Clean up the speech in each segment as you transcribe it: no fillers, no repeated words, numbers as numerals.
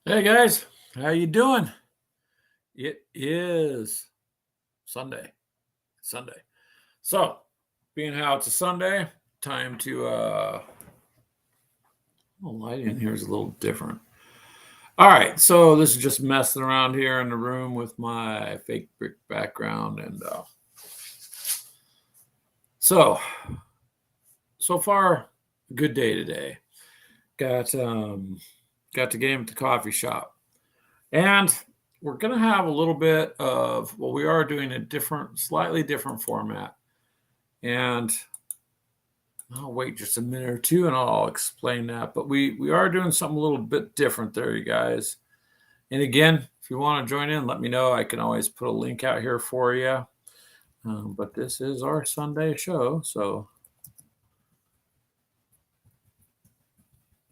Hey guys, how you doing? It is Sunday. Sunday. So, being how it's a Sunday, time to the lighting in here is a little different. All right, so this is just messing around here in the room with my fake brick background and so so far good day today. Got the game at the coffee shop. And we're going to have a little bit of, well, we are doing a slightly different format. And I'll wait just a minute or two and I'll explain that. But we are doing something a little bit different there, you guys. And again, if you want to join in, let me know. I can always put a link out here for you. But this is our Sunday show.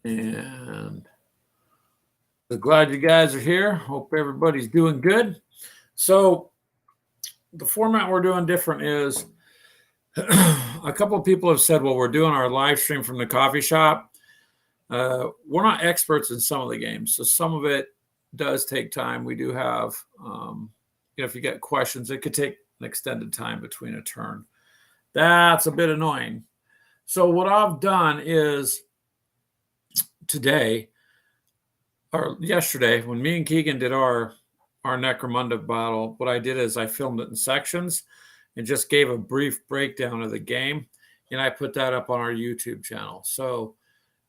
And glad you guys are here. Hope everybody's doing good. So, the format we're doing different is a couple of people have said, well, we're doing our live stream from the coffee shop. We're not experts in some of the games, so some of it does take time. We do have, if you get questions, it could take an extended time between a turn. That's a bit annoying. So what I've done is today or yesterday, when me and Keegan did our Necromunda battle, what I did is I filmed it in sections and just gave a brief breakdown of the game, and I put that up on our YouTube channel. So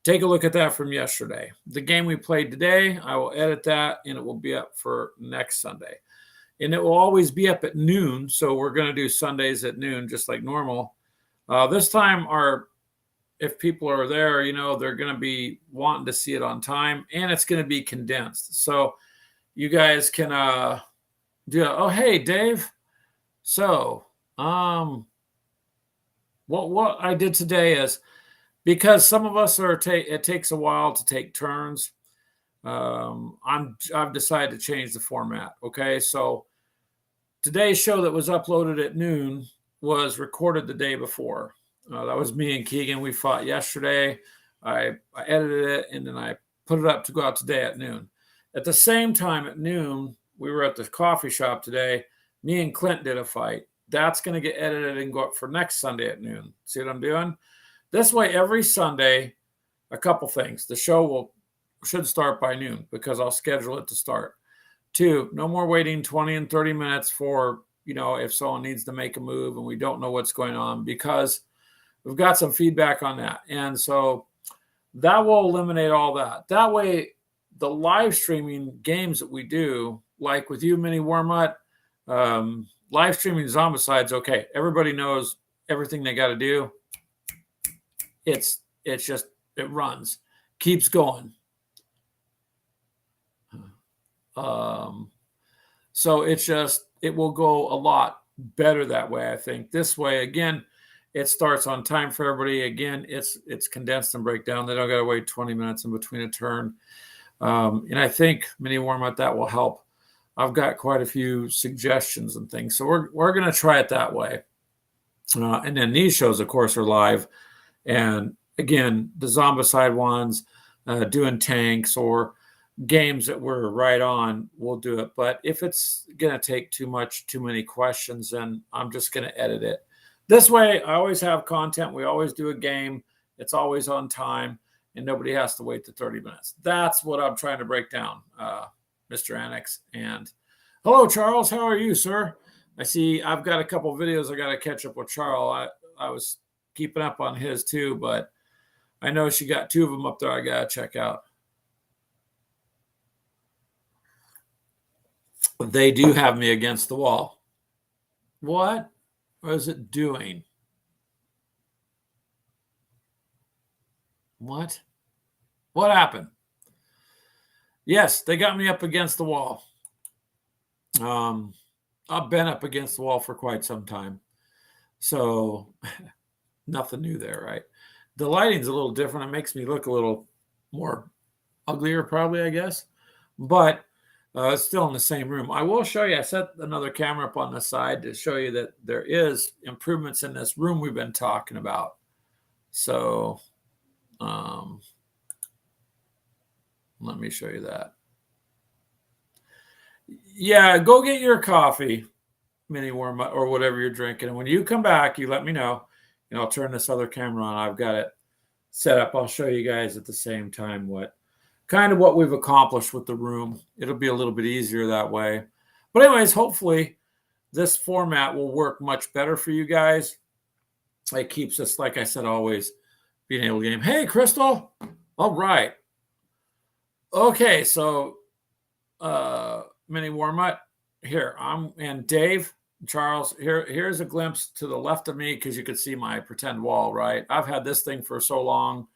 take a look at that from yesterday. The game we played today, I will edit that and it will be up for next Sunday. And it will always be up at noon. So we're going to do Sundays at noon, just like normal. This time, if people are there, they're going to be wanting to see it on time, and it's going to be condensed. So you guys can do it. Oh, hey, Dave. So, what I did today is, because some of us it takes a while to take turns. I've decided to change the format. Okay, so today's show that was uploaded at noon was recorded the day before. That was me and Keegan. We fought yesterday. I edited it and then I put it up to go out today at noon. At the same time at noon, we were at the coffee shop today. Me and Clint did a fight. That's going to get edited and go up for next Sunday at noon. See what I'm doing? This way, every Sunday, a couple things. The show should start by noon because I'll schedule it to start. 2, no more waiting 20 and 30 minutes for, if someone needs to make a move and we don't know what's going on, because we've got some feedback on that. And so that will eliminate all that. That way, the live streaming games that we do, like with you, Mini Wormut, live streaming Zombicides, okay, everybody knows everything they got to do. It's just, it runs, keeps going. So it will go a lot better that way, I think. This way, again, it starts on time for everybody. Again, it's condensed and breakdown. They don't got to wait 20 minutes in between a turn. And I think Mini Wormut, that will help. I've got quite a few suggestions and things. So we're going to try it that way. And then these shows, of course, are live. And again, the Zombicide ones, doing tanks or games that we're right on, we'll do it. But if it's going to take too many questions, then I'm just going to edit it. This way, I always have content. We always do a game. It's always on time, and nobody has to wait the 30 minutes. That's what I'm trying to break down, Mr. Annex. And hello, Charles. How are you, sir? I see I've got a couple videos I got to catch up with Charles. I was keeping up on his too, but I know she got 2 of them up there I got to check out. They do have me against the wall. What is it doing? What happened? Yes, they got me up against the wall. I've been up against the wall for quite some time. So nothing new there, right? The lighting's a little different. It makes me look a little more uglier, probably, I guess. But it's still in the same room. I will show you. I set another camera up on the side to show you that there is improvements in this room we've been talking about. So let me show you that. Yeah, go get your coffee, mini warm up, or whatever you're drinking. And when you come back, you let me know, and I'll turn this other camera on. I've got it set up. I'll show you guys at the same time what we've accomplished with the room. It'll be a little bit easier that way. But anyways, hopefully this format will work much better for you guys. It keeps us, like I said, always being able to game. Hey, Crystal. All right. Okay, so mini warm-up here. And Dave, Charles, here's a glimpse to the left of me because you could see my pretend wall, right? I've had this thing for so long.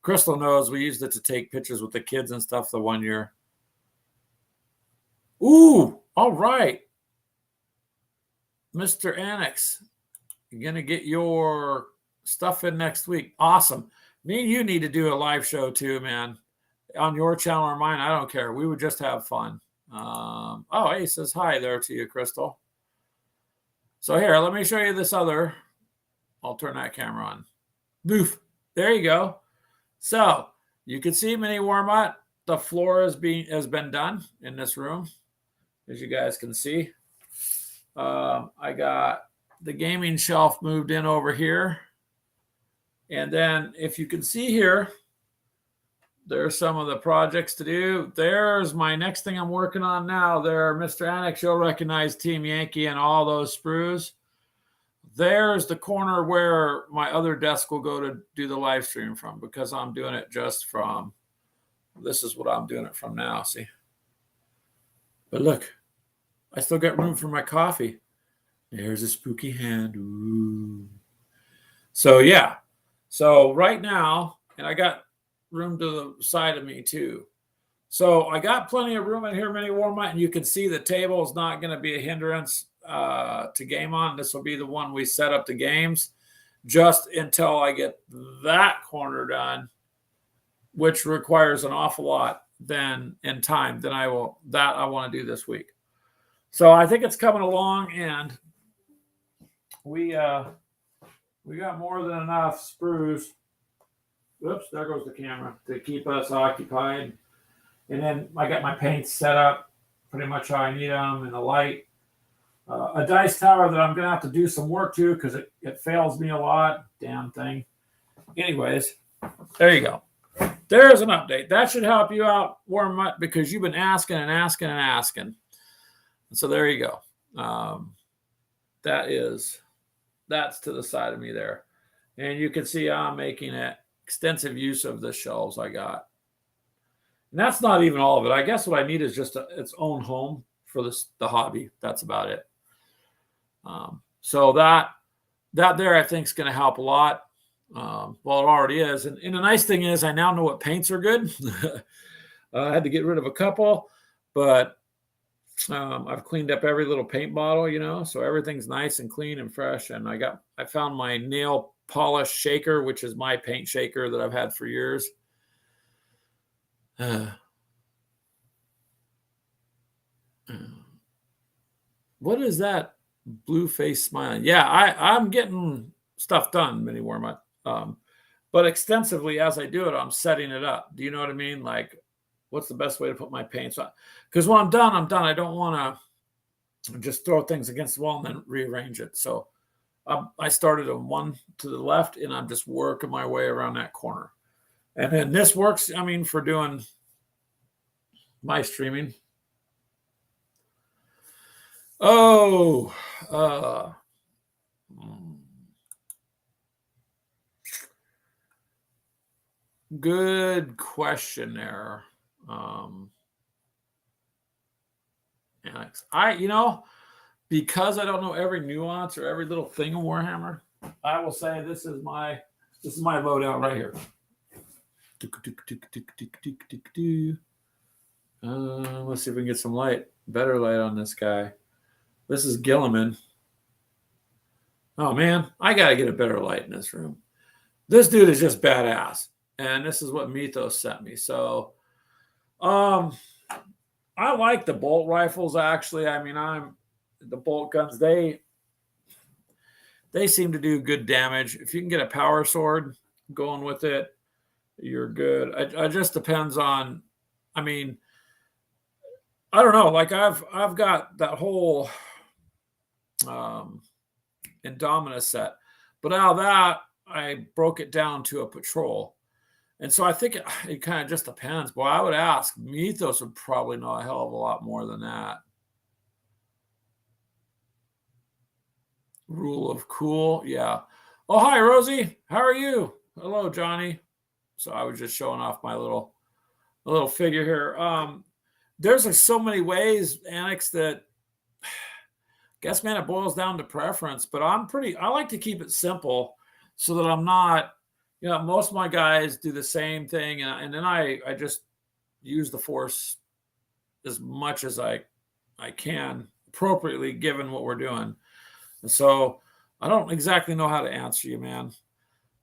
Crystal knows we used it to take pictures with the kids and stuff the one year. Ooh, all right. Mr. Annex, you're going to get your stuff in next week. Awesome. Me and you need to do a live show too, man. On your channel or mine, I don't care. We would just have fun. Oh, he says hi there to you, Crystal. So here, let me show you this other. I'll turn that camera on. Boof. There you go. So you can see mini warm-up. The floor has been done in this room, as you guys can see. I got the gaming shelf moved in over here. And then if you can see here, there's some of the projects to do. There's my next thing I'm working on now. There, Mr. Annex, you'll recognize Team Yankee and all those sprues. There's the corner where my other desk will go to do the live stream from, because I'm doing it just from, this is what I'm doing it from now, see? But look, I still got room for my coffee. There's a spooky hand. Ooh. So yeah, so right now, and I got room to the side of me too. So I got plenty of room in here, mini warm-up, and you can see the table is not going to be a hindrance to game on. This will be the one we set up the games just until I get that corner done, which requires an awful lot then in time. Then I want to do this week. So I think it's coming along, and we got more than enough sprues. Oops, there goes the camera, to keep us occupied. And then I got my paints set up pretty much how I need them, and the light. A dice tower that I'm going to have to do some work to because it fails me a lot. Damn thing. Anyways, there you go. There's an update. That should help you out, warm up, because you've been asking and asking and asking. And so there you go. That's to the side of me there. And you can see I'm making extensive use of the shelves I got. And that's not even all of it. I guess what I need is just its own home for the hobby. That's about it. So that there I think is going to help a lot. Well, it already is. And the nice thing is I now know what paints are good. I had to get rid of a couple, but I've cleaned up every little paint bottle, so everything's nice and clean and fresh. And I found my nail polish shaker, which is my paint shaker that I've had for years. What is that blue face smiling? Yeah, I'm getting stuff done, mini warm-up. But extensively as I do it, I'm setting it up. Do you know what I mean? Like, what's the best way to put my paints on? Because when I'm done, I'm done. I don't want to just throw things against the wall and then rearrange it. So I started on one to the left, and I'm just working my way around that corner. And then this works, for doing my streaming. Oh, good question there. Alex, because I don't know every nuance or every little thing in Warhammer, I will say this is my loadout right here. Let's see if we can get some better light on this guy. This is Gilliman. Oh man, I gotta get a better light in this room. This dude is just badass, and this is what Mythos sent me. So, I like the bolt rifles actually. The bolt guns. They seem to do good damage. If you can get a power sword going with it, you're good. It just depends on. I don't know. Like I've got that whole Indominus set, but out of that I broke it down to a patrol. And so I think it kind of just depends. Boy, I would ask Mythos would probably know a hell of a lot more than that. Rule of cool, yeah. Oh, hi, Rosie. How are you? Hello, Johnny. So I was just showing off my little figure here. There's like so many ways, Annex, that guess, man, it boils down to preference. But I like to keep it simple so that I'm not, most of my guys do the same thing, and then I just use the force as much as I can appropriately given what we're doing. And so I don't exactly know how to answer you, man.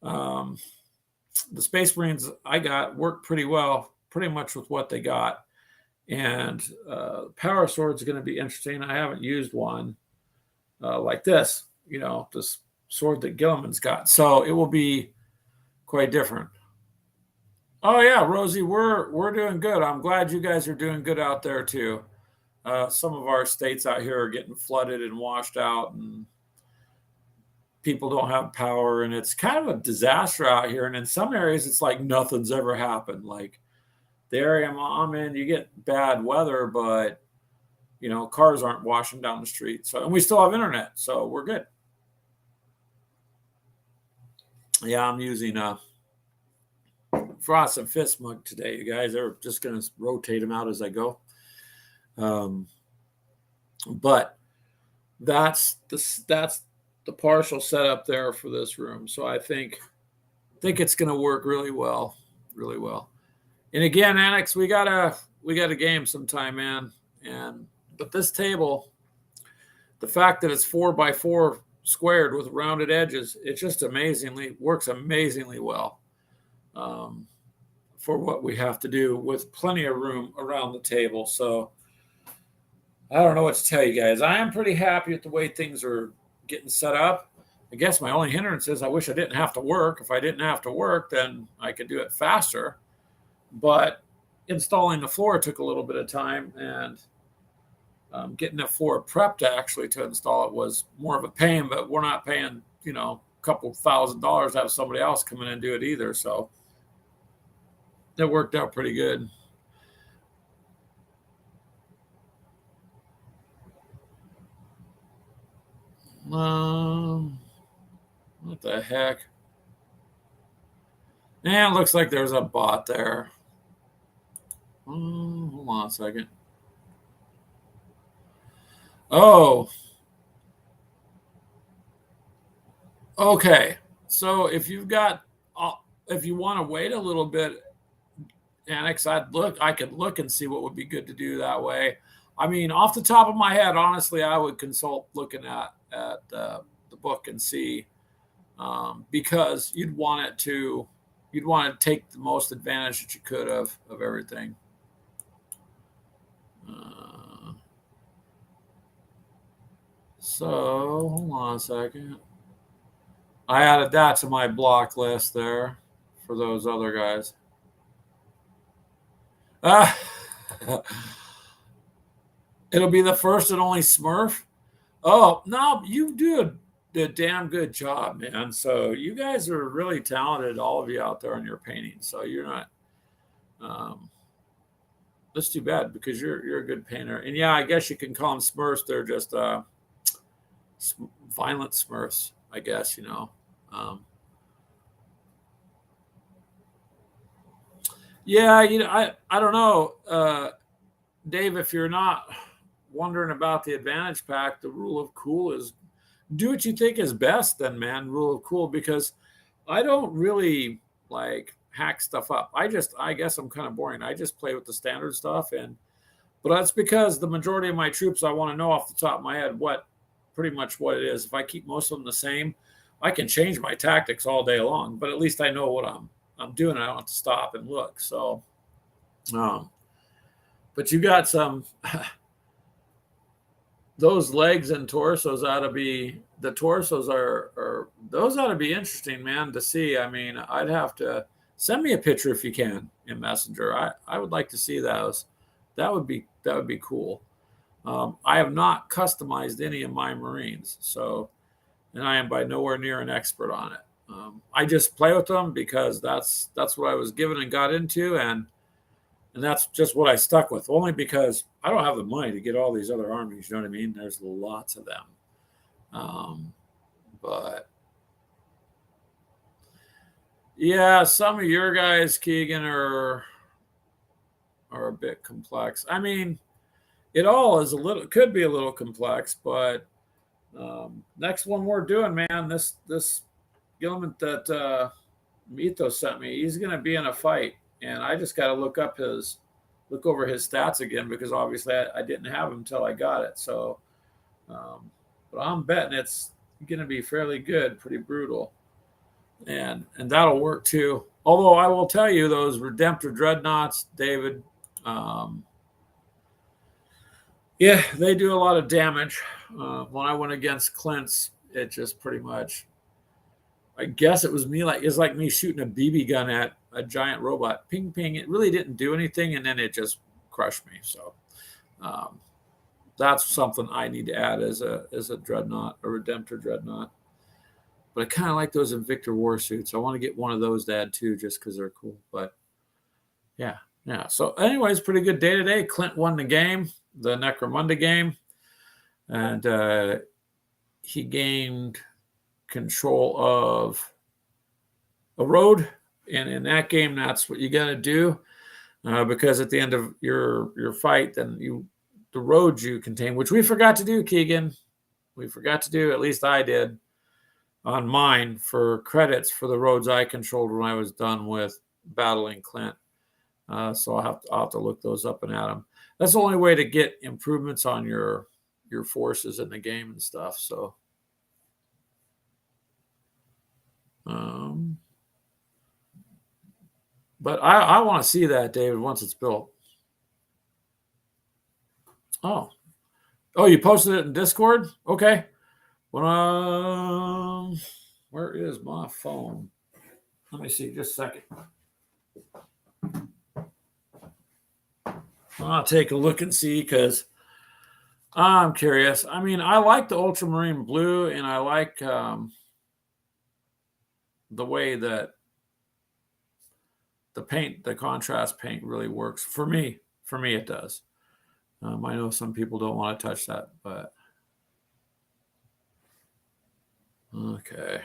Um, the Space Marines I got worked pretty well, pretty much with what they got. And Power Sword's going to be interesting. I haven't used one like this, this sword that Gilliman's got. So it will be quite different. Oh yeah, Rosie, we're doing good. I'm glad you guys are doing good out there too. Some of our states out here are getting flooded and washed out, and people don't have power, and it's kind of a disaster out here. And in some areas, it's like nothing's ever happened. Like the area I'm in, you get bad weather, but cars aren't washing down the street. So, and we still have internet, so we're good. Yeah, I'm using Frost and Fist mug today, you guys. They're just going to rotate them out as I go. But that's the partial setup there for this room. So I think it's going to work really well, really well. And again, Annex, we got a game sometime, man. But this table, the fact that it's 4x4 squared with rounded edges, it just works amazingly well for what we have to do with plenty of room around the table. So I don't know what to tell you guys. I am pretty happy with the way things are getting set up. I guess my only hindrance is I wish I didn't have to work. If I didn't have to work, then I could do it faster. But installing the floor took a little bit of time, and getting the floor prepped actually to install it was more of a pain. But we're not paying, a couple $1,000 to have somebody else come in and do it either. So it worked out pretty good. What the heck? And it looks like there's a bot there. Hold on a second. Oh. Okay. So if you want to wait a little bit, Annex, I could look and see what would be good to do that way. I mean, off the top of my head, honestly, I would consult looking at the book and see, because you'd want to take the most advantage that you could of everything. So hold on a second. I added that to my block list there for those other guys. It'll be the first and only Smurf. Oh no, you do a damn good job, man. So you guys are really talented, all of you out there on your painting. So you're not. That's too bad because you're a good painter. And yeah, I guess you can call them Smurfs. They're just violent Smurfs, I guess. Yeah, I don't know, Dave. If you're not wondering about the advantage pack, the rule of cool is do what you think is best. Then, man, rule of cool, because I don't really like hack stuff up. I guess I'm kind of boring. I just play with the standard stuff, but that's because the majority of my troops, I want to know off the top of my head pretty much what it is. If I keep most of them the same, I can change my tactics all day long, but at least I know what I'm doing. I don't have to stop and look. So, but you got some those legs and torsos ought to be those ought to be interesting, man, to see. I mean, I'd have to send me a picture if you can in Messenger. I would like to see those. That would be cool. I have not customized any of my Marines, so, and I am by nowhere near an expert on it. I just play with them because that's what I was given and got into, and that's just what I stuck with. Only because I don't have the money to get all these other armies. You know what I mean? There's lots of them, but yeah, some of your guys, Keegan, are a bit complex. I mean, it all is could be a little complex, but next one we're doing, man, this Gilman that Mito sent me, he's going to be in a fight, and I just got to look over his stats again because obviously I didn't have him until I got it. So, but I'm betting it's going to be fairly good, pretty brutal, and that'll work too. Although I will tell you, those Redemptor Dreadnoughts, David, yeah, they do a lot of damage. When I went against Clint's, it just pretty much, I guess it was like me shooting a BB gun at a giant robot. Ping, ping. It really didn't do anything, and then it just crushed me. So that's something I need to add as a dreadnought, a Redemptor Dreadnought. But I kind of like those Invictor Warsuits. I want to get one of those to add too, just because they're cool. But yeah. So anyways, pretty good day today. Clint won the game, the Necromunda game, and he gained control of a road, and in that game, that's what you got to do, because at the end of your fight, then the roads you contain, which we forgot to do, Keegan. We forgot to do, at least I did, on mine for credits for the roads I controlled when I was done with battling Clint. So I'll have to look those up and add them. That's the only way to get improvements on your forces in the game and stuff. So, but I want to see that, David, once it's built. Oh, you posted it in Discord? Okay. Well, where is my phone? Let me see, just a second. I'll take a look and see, because I'm curious. I mean, I like the Ultramarine Blue, and I like the way that the contrast paint really works for me. For me, it does. I know some people don't want to touch that, but okay.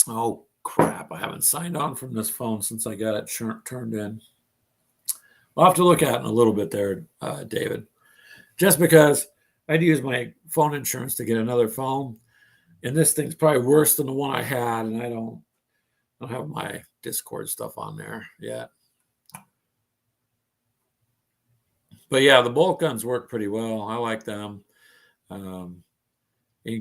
Oh, crap. I haven't signed on from this phone since I got it turned in. I'll have to look at it in a little bit there, David. Just because I'd use my phone insurance to get another phone, and this thing's probably worse than the one I had, and I don't have my Discord stuff on there yet. But yeah, the bolt guns work pretty well. I like them.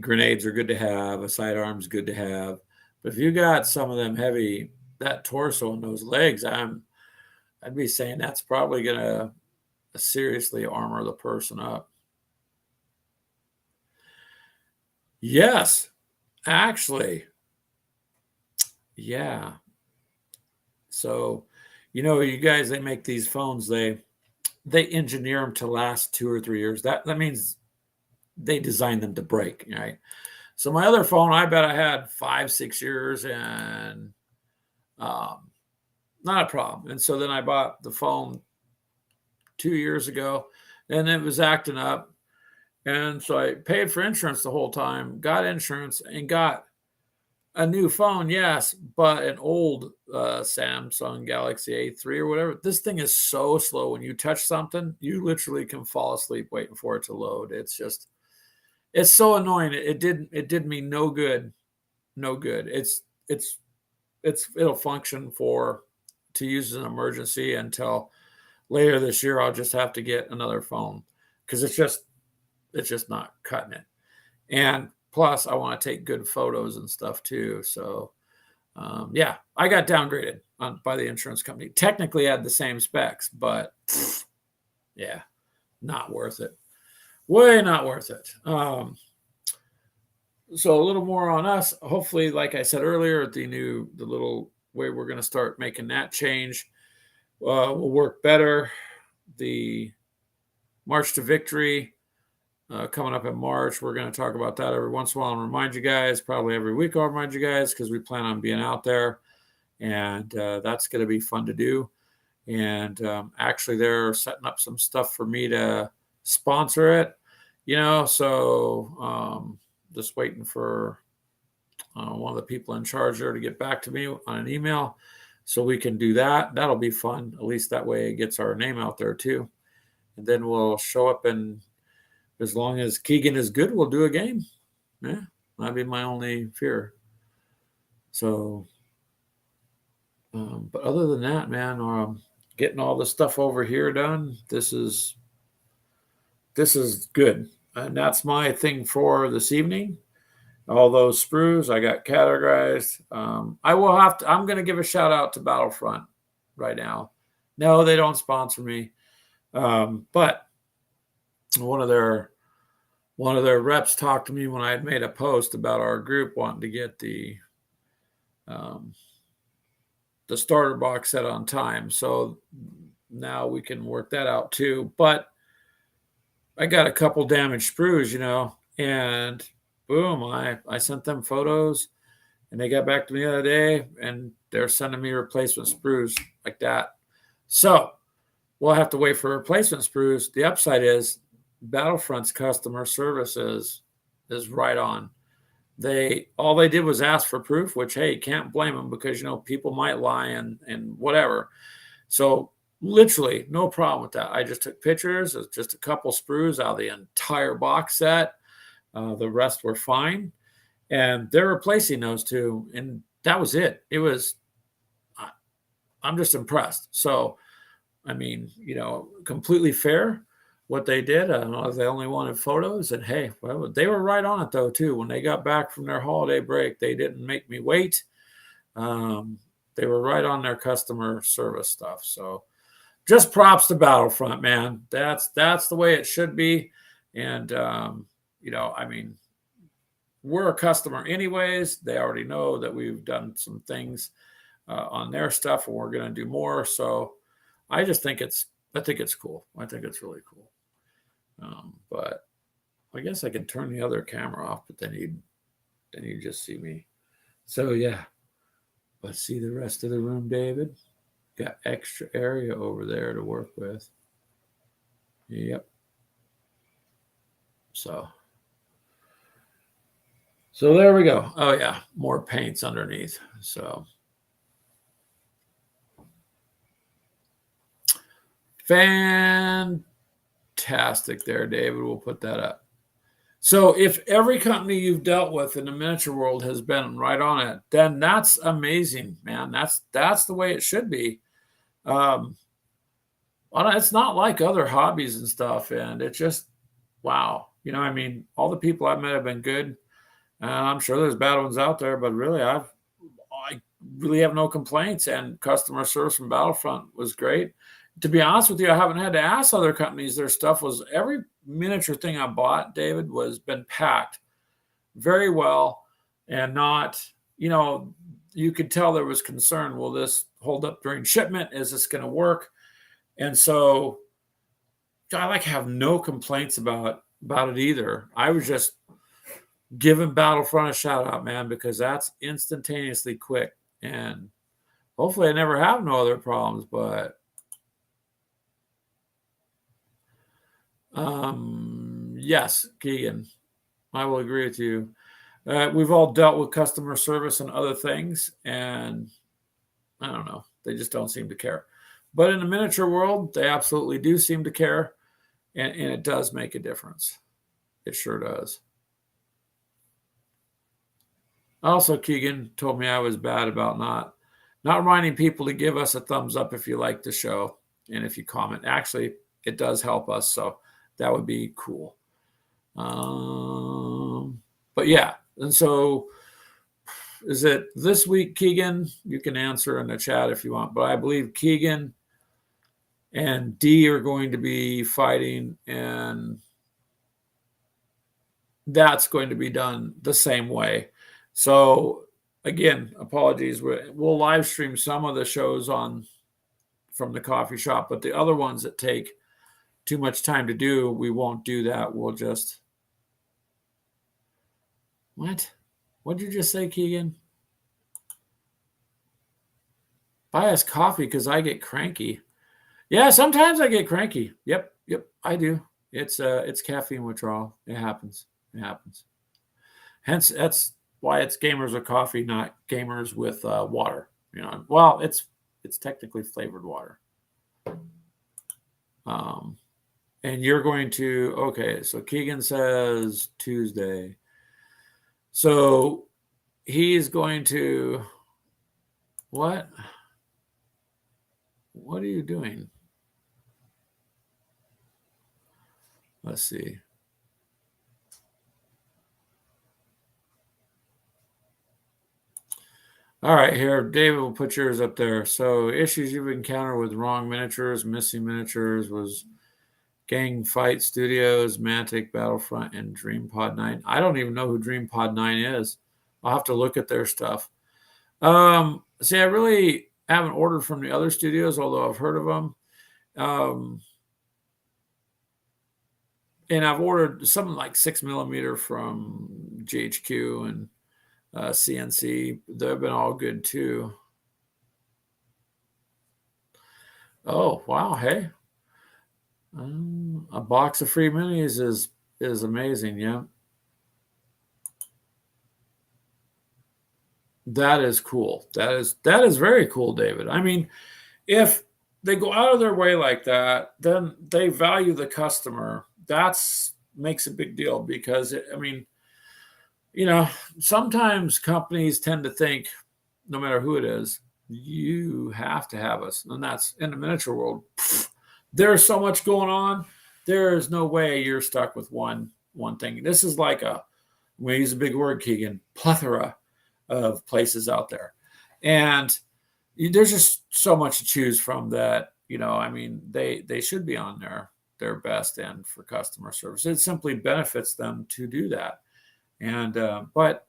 Grenades are good to have. A sidearm's good to have. But if you got some of them heavy, that torso and those legs, I'd be saying that's probably going to seriously armor the person up. Yes, actually. Yeah. So, you guys, they make these phones, they engineer them to last 2 or 3 years. That means they design them to break, right? So my other phone, I bet I had 5-6 years, and not a problem. And so then I bought the phone 2 years ago, and it was acting up. And so I paid for insurance the whole time, got insurance, and got a new phone, yes, but an old Samsung Galaxy A3 or whatever. This thing is so slow. When you touch something, you literally can fall asleep waiting for it to load. It's so annoying. It did me no good. No good. It'll function to use as an emergency until later this year. I'll just have to get another phone because it's just not cutting it. And plus, I want to take good photos and stuff too. So, yeah, I got downgraded by the insurance company. Technically, I had the same specs, but yeah, not worth it. Way not worth it. So a little more on us. Hopefully, like I said earlier, the little way we're going to start making that change. will work better. The March to Victory coming up in March. We're going to talk about that every once in a while and remind you guys, probably every week I'll remind you guys because we plan on being out there, and that's going to be fun to do. And actually they're setting up some stuff for me to sponsor it, so just waiting for one of the people in charge there to get back to me on an email so we can do that. That'll be fun. At least that way it gets our name out there too. And then we'll show up, and as long as Keegan is good, we'll do a game. Yeah, that'd be my only fear. So, but other than that, man, getting all the stuff over here done, this is good. And that's my thing for this evening. All those sprues I got categorized. I'm going to give a shout out to Battlefront right now. No, they don't sponsor me. But one of their reps talked to me when I had made a post about our group wanting to get the starter box set on time. So now we can work that out too. But I got a couple damaged sprues, and boom, I sent them photos, and they got back to me the other day, and they're sending me replacement sprues like that. So we'll have to wait for replacement sprues. The upside is Battlefront's customer service is right on. All they did was ask for proof, which, hey, can't blame them because, people might lie and whatever. So literally no problem with that. I just took pictures of just a couple sprues out of the entire box set. The rest were fine. And they're replacing those two. And that was it. I'm just impressed. So, I mean, completely fair what they did. They only wanted photos. And hey, well, they were right on it though, too. When they got back from their holiday break, they didn't make me wait. They were right on their customer service stuff. So just props to Battlefront, man. That's the way it should be. And, I mean, we're a customer anyways. They already know that we've done some things on their stuff, and we're going to do more. So I think it's cool. I think it's really cool. But I guess I can turn the other camera off, but then you just see me. So yeah, let's see the rest of the room, David. Got extra area over there to work with. Yep. So there we go. Oh yeah, more paints underneath. So fantastic there, David. We'll put that up. So if every company you've dealt with in the miniature world has been right on it, then that's amazing, man. That's the way it should be. It's not like other hobbies and stuff, and it's just wow. All the people I've met have been good. I'm sure there's bad ones out there, but really, I really have no complaints. And customer service from Battlefront was great. To be honest with you, I haven't had to ask other companies. Their stuff was every miniature thing I bought, David, was been packed very well, and not, you could tell there was concern. Will this hold up during shipment? Is this going to work? And so I have no complaints about it either. I was just giving Battlefront a shout out, man, because that's instantaneously quick. And hopefully I never have no other problems, but yes, Keegan, I will agree with you. We've all dealt with customer service and other things, and I don't know, they just don't seem to care. But in the miniature world, they absolutely do seem to care, and it does make a difference. It sure does. Also, Keegan told me I was bad about not reminding people to give us a thumbs up if you like the show and if you comment. Actually, it does help us, so that would be cool. But yeah, and so is it this week, Keegan? You can answer in the chat if you want, but I believe Keegan and D are going to be fighting, and that's going to be done the same way. So again, apologies. We'll live stream some of the shows on from the coffee shop. But the other ones that take too much time to do, we won't do that. We'll just... What? What did you just say, Keegan? Buy us coffee because I get cranky. Yeah, sometimes I get cranky. Yep, I do. It's caffeine withdrawal. It happens. Hence, that's why it's gamers with coffee, not gamers with water. Well, it's technically flavored water. And you're going to... Okay, so Keegan says Tuesday. So he's going to... What? What are you doing? Let's see. All right, here, David will put yours up there. So issues you've encountered with wrong miniatures, missing miniatures was Gang Fight Studios, Mantic, Battlefront, and DreamPod 9. I don't even know who DreamPod 9 is. I'll have to look at their stuff. See, I really haven't ordered from the other studios, although I've heard of them. And I've ordered something like 6mm from GHQ and CNC. They've been all good too. Oh, wow. Hey, a box of free minis is amazing. Yeah. That is cool. That is very cool, David. I mean, if they go out of their way like that, then they value the customer. That's makes a big deal because sometimes companies tend to think, no matter who it is, you have to have us. And that's in the miniature world. There's so much going on. There is no way you're stuck with one thing. This is like I'm going to use a big word, Keegan, plethora of places out there. And there's just so much to choose from that, they should be on their best end for customer service. It simply benefits them to do that. And, but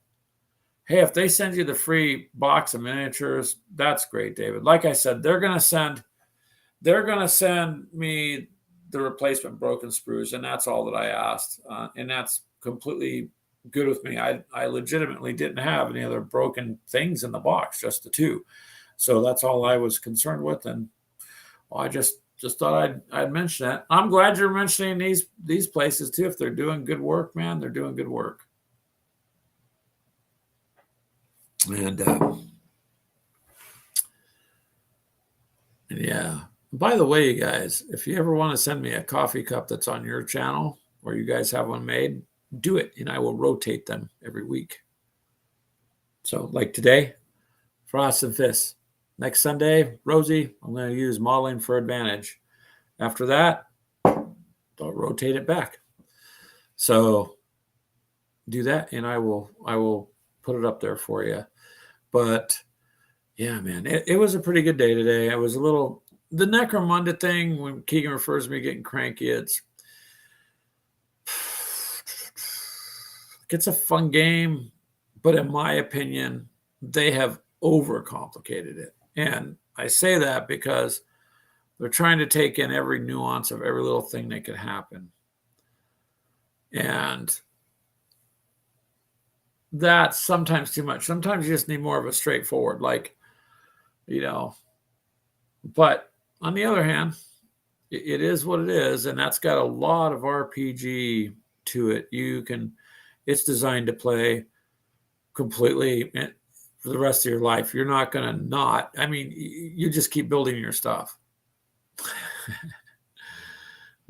hey, if they send you the free box of miniatures, that's great, David. Like I said, they're going to send me the replacement broken sprues, and that's all that I asked. And that's completely good with me. I legitimately didn't have any other broken things in the box, just the two. So that's all I was concerned with. And I just thought I'd mention that. I'm glad you're mentioning these places too. If they're doing good work, man, they're doing good work. And yeah. By the way, you guys, if you ever want to send me a coffee cup that's on your channel or you guys have one made, do it, and I will rotate them every week. So like today, Frost and Fists. Next Sunday, Rosie, I'm going to use Modeling for Advantage. After that, I'll rotate it back. So do that, and I will put it up there for you. But yeah, man, it was a pretty good day today. I was the Necromunda thing, when Keegan refers to me getting cranky, it's a fun game, but in my opinion, they have overcomplicated it. And I say that because they're trying to take in every nuance of every little thing that could happen. And that's sometimes too much. Sometimes you just need more of a straightforward, but on the other hand, it is what it is. And that's got a lot of RPG to it. It's designed to play completely for the rest of your life. You're not going to you just keep building your stuff.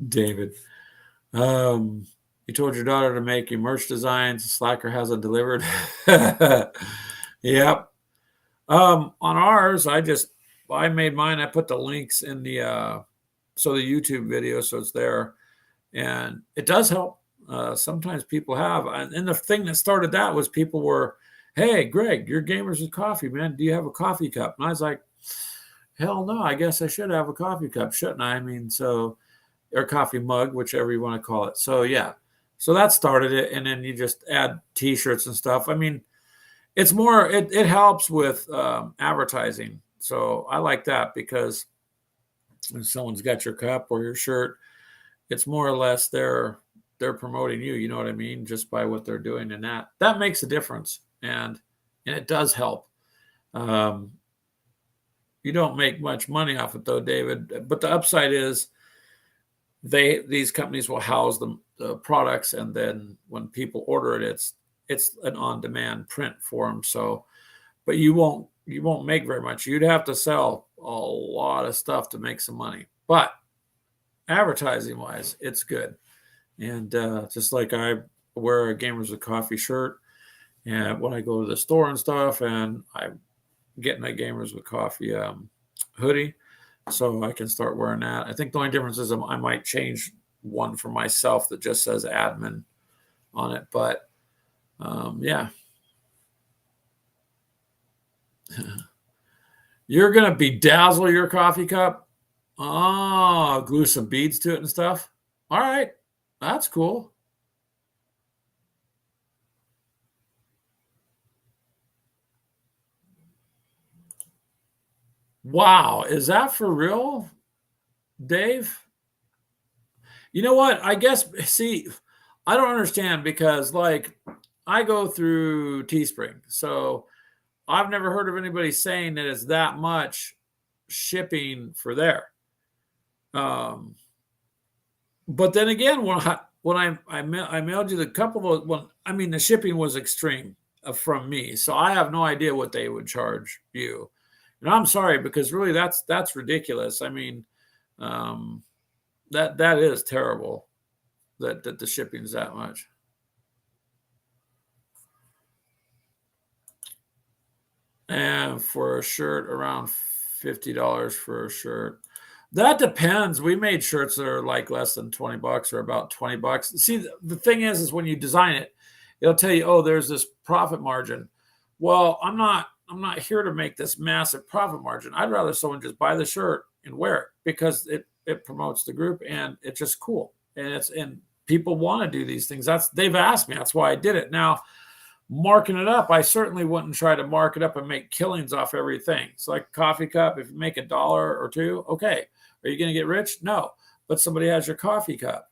David, you told your daughter to make you merch designs. Slacker hasn't delivered. Yep. On ours, I made mine. I put the links in the YouTube video, so it's there, and it does help. Sometimes people have, and the thing that started that was people were, "Hey, Greg, you're Gamers with Coffee, man. Do you have a coffee cup?" And I was like, "Hell no, I guess I should have a coffee cup, shouldn't I?" Or coffee mug, whichever you want to call it. So yeah, so that started it, and then you just add T-shirts and stuff. It's more, it helps with advertising. So I like that because and someone's got your cup or your shirt, it's more or less they're promoting you. You know what I mean? Just by what they're doing, and that makes a difference, and it does help. Um, you don't make much money off it though, David. But the upside is these companies will house the products, and then when people order it, it's an on-demand print form. So, but you won't make very much. You'd have to sell a lot of stuff to make some money. But advertising wise, it's good. And just like I wear a Gamers with Coffee shirt, and when I go to the store and stuff, and I'm getting a Gamers with Coffee hoodie, so I can start wearing that. I think the only difference is I might change one for myself that just says admin on it. But yeah. You're going to bedazzle your coffee cup? Oh, glue some beads to it and stuff? All right. That's cool. Wow. Is that for real, Dave? You know what? I guess, see, I don't understand because, like, I go through Teespring. So I've never heard of anybody saying that it's that much shipping for there. But then again, when I mailed you the couple of the shipping was extreme from me, so I have no idea what they would charge you, and I'm sorry because really that's ridiculous. I mean, that is terrible that the shipping's that much. And for a shirt, around $50 for a shirt. That depends. We made shirts that are like less than $20 or about $20. See, the thing is when you design it, it'll tell you, oh, there's this profit margin. Well, I'm not here to make this massive profit margin. I'd rather someone just buy the shirt and wear it because it promotes the group and it's just cool. And people want to do these things. They've asked me. That's why I did it. Now, marking it up, I certainly wouldn't try to mark it up and make killings off everything. It's like a coffee cup. If you make $1 or $2, okay. Are you going to get rich? No. But somebody has your coffee cup.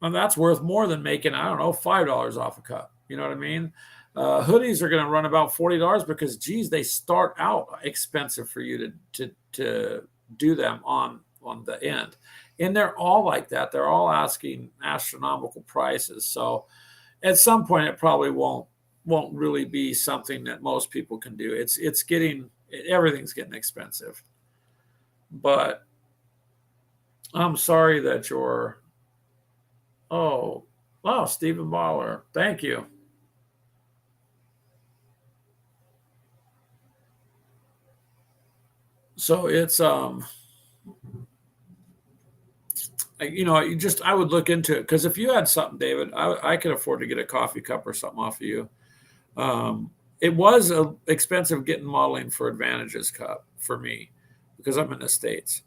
And that's worth more than making, I don't know, $5 off a cup. You know what I mean? Hoodies are going to run about $40 because, geez, they start out expensive for you to do them on the end. And they're all like that. They're all asking astronomical prices. So at some point, it probably won't really be something that most people can do. Everything's getting expensive. But I'm sorry that wow, Stephen Baller. Thank you. So it's, I would look into it because if you had something, David, I could afford to get a coffee cup or something off of you. It was expensive getting modeling for Advantage's cup for me because I'm in the States.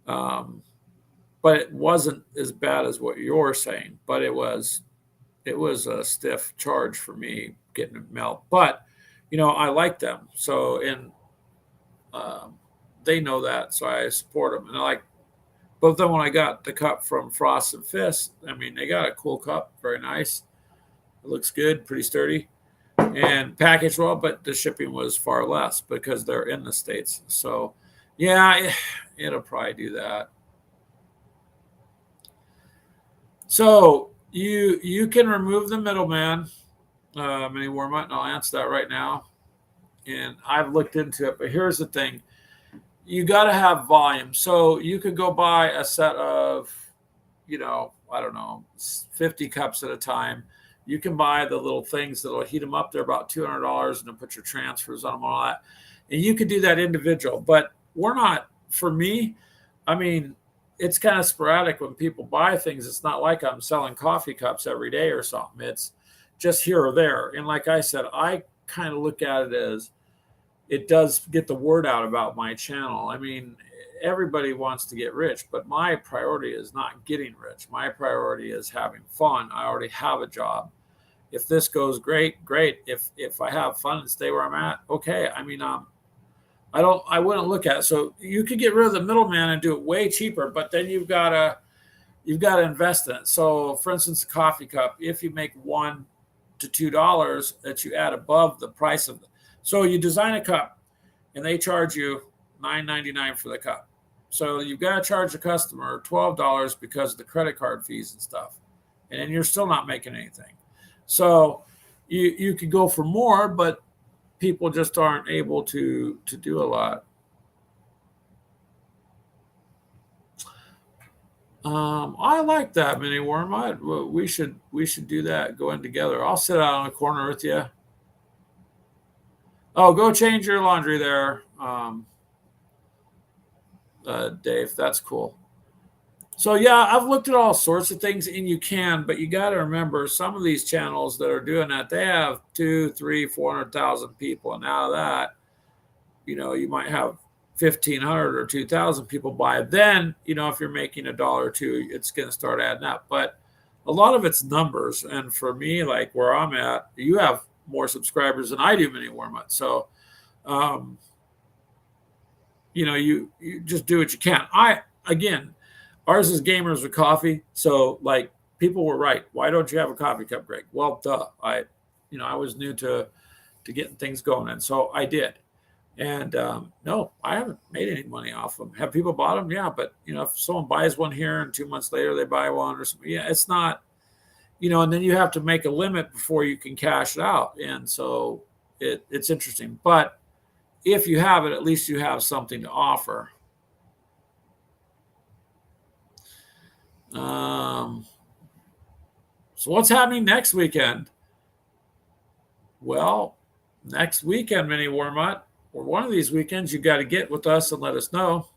But it wasn't as bad as what you're saying, but it was a stiff charge for me getting it melt. But, I like them. So, and they know that. So I support them. And but then when I got the cup from Frost and Fist, I mean, they got a cool cup, very nice. It looks good, pretty sturdy, and packaged well. But the shipping was far less because they're in the States. So, yeah, it'll probably do that. So you can remove the middleman, mini Warmut, and I'll answer that right now. And I've looked into it, but here's the thing: you got to have volume. So you could go buy a set of, I don't know, 50 cups at a time. You can buy the little things that'll heat them up. They're about $200, and then put your transfers on them, all that. And you could do that individual. But we're not. For me, I mean, it's kind of sporadic when people buy things. It's not like I'm selling coffee cups every day or something. It's just here or there. And like I said, I kind of look at it as it does get the word out about my channel. I mean, everybody wants to get rich, but my priority is not getting rich. My priority is having fun. I already have a job. If this goes great, great. If I have fun and stay where I'm at, okay. I mean, I wouldn't look at it. So you could get rid of the middleman and do it way cheaper, but then you've got to invest in it. So for instance, a coffee cup, if you make $1 to $2 that you add above the price of so you design a cup and they charge you $9.99 for the cup. So you've got to charge the customer $12 because of the credit card fees and stuff. And then you're still not making anything. So you could go for more, but people just aren't able to do a lot. I like that, Mini Worm. We should do that. Go in together. I'll sit out on a corner with you. Oh, go change your laundry there, Dave. That's cool. So yeah, I've looked at all sorts of things, and you can, but you got to remember some of these channels that are doing that, they have 2, 3, 400,000 people, and out of that, you might have 1,500 or 2,000 people buy. Then, if you're making $1 or $2, it's going to start adding up. But a lot of it's numbers, and for me, like where I'm at, you have more subscribers than I do, Mini Wormut. So, you just do what you can. Again, ours is Gamers with Coffee. So like people were right. Why don't you have a coffee cup, Greg? Well, duh. I was new to getting things going. And so I did. And no, I haven't made any money off them. Have people bought them? Yeah. But if someone buys one here and 2 months later they buy one or something, yeah, it's not, and then you have to make a limit before you can cash it out. And so it's interesting. But if you have it, at least you have something to offer. So what's happening next weekend? Well, next weekend, Mini Wormut, or one of these weekends, you got to get with us and let us know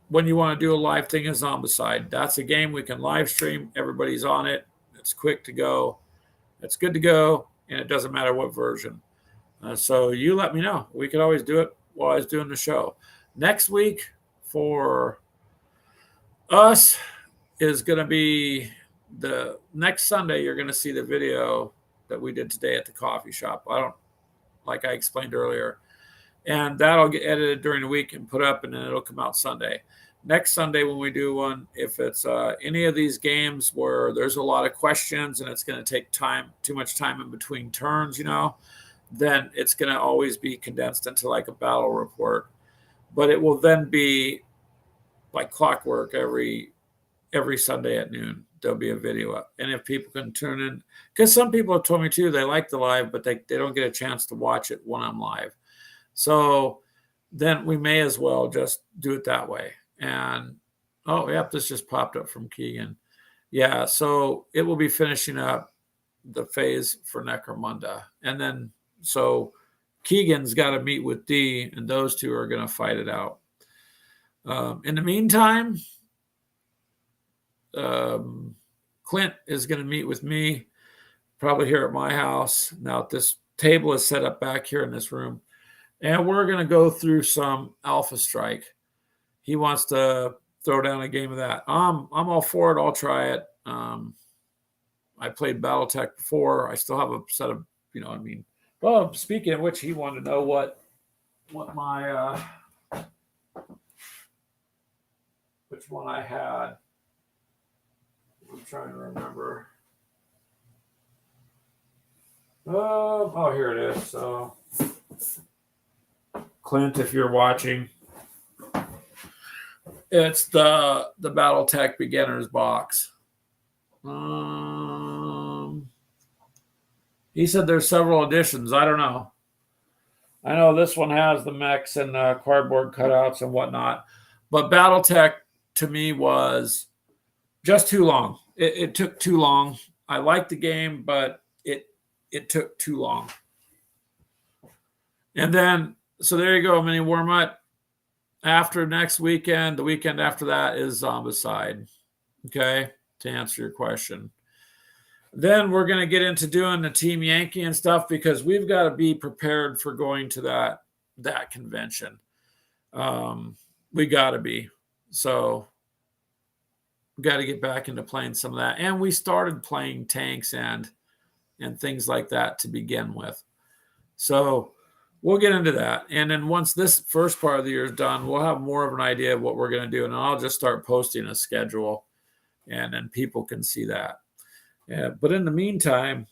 when you want to do a live thing in Zombicide. That's a game we can live stream. Everybody's on it. It's quick to go. It's good to go, and it doesn't matter what version. So you let me know. We could always do it while I was doing the show. Next week for us is going to be the next Sunday. You're going to see the video that we did today at the coffee shop. Like I explained earlier, and that'll get edited during the week and put up, and then it'll come out Sunday. Next Sunday when we do one, if it's any of these games where there's a lot of questions and it's going to take too much time in between turns, then it's going to always be condensed into like a battle report. But it will then be like clockwork every Sunday at noon. There'll be a video up. And if people can tune in, because some people have told me too, they like the live, but they don't get a chance to watch it when I'm live. So then we may as well just do it that way. And oh, yep, this just popped up from Keegan. Yeah, so it will be finishing up the phase for Necromunda. And then so Keegan's got to meet with D, and those two are going to fight it out. In the meantime, Clint is going to meet with me probably here at my house. Now, this table is set up back here in this room, and we're going to go through some Alpha Strike. He wants to throw down a game of that. I'm all for it. I'll try it. I played BattleTech before. I still have a set of, Well, speaking of which, he wanted to know what my which one I had. I'm trying to remember. Oh, here it is. So, Clint, if you're watching, it's the BattleTech Beginners box. He said there's several editions. I don't know. I know this one has the mechs and cardboard cutouts and whatnot, but BattleTech to me was just too long. It took too long. I liked the game, but it took too long. And then, so there you go, Mini Wormut. After next weekend, the weekend after that is Zombicide. Okay, to answer your question. Then we're going to get into doing the Team Yankee and stuff because we've got to be prepared for going to that convention. We got to be. So we got to get back into playing some of that. And we started playing tanks and things like that to begin with. So we'll get into that. And then once this first part of the year is done, we'll have more of an idea of what we're going to do. And I'll just start posting a schedule, and then people can see that. Yeah, but in the meantime,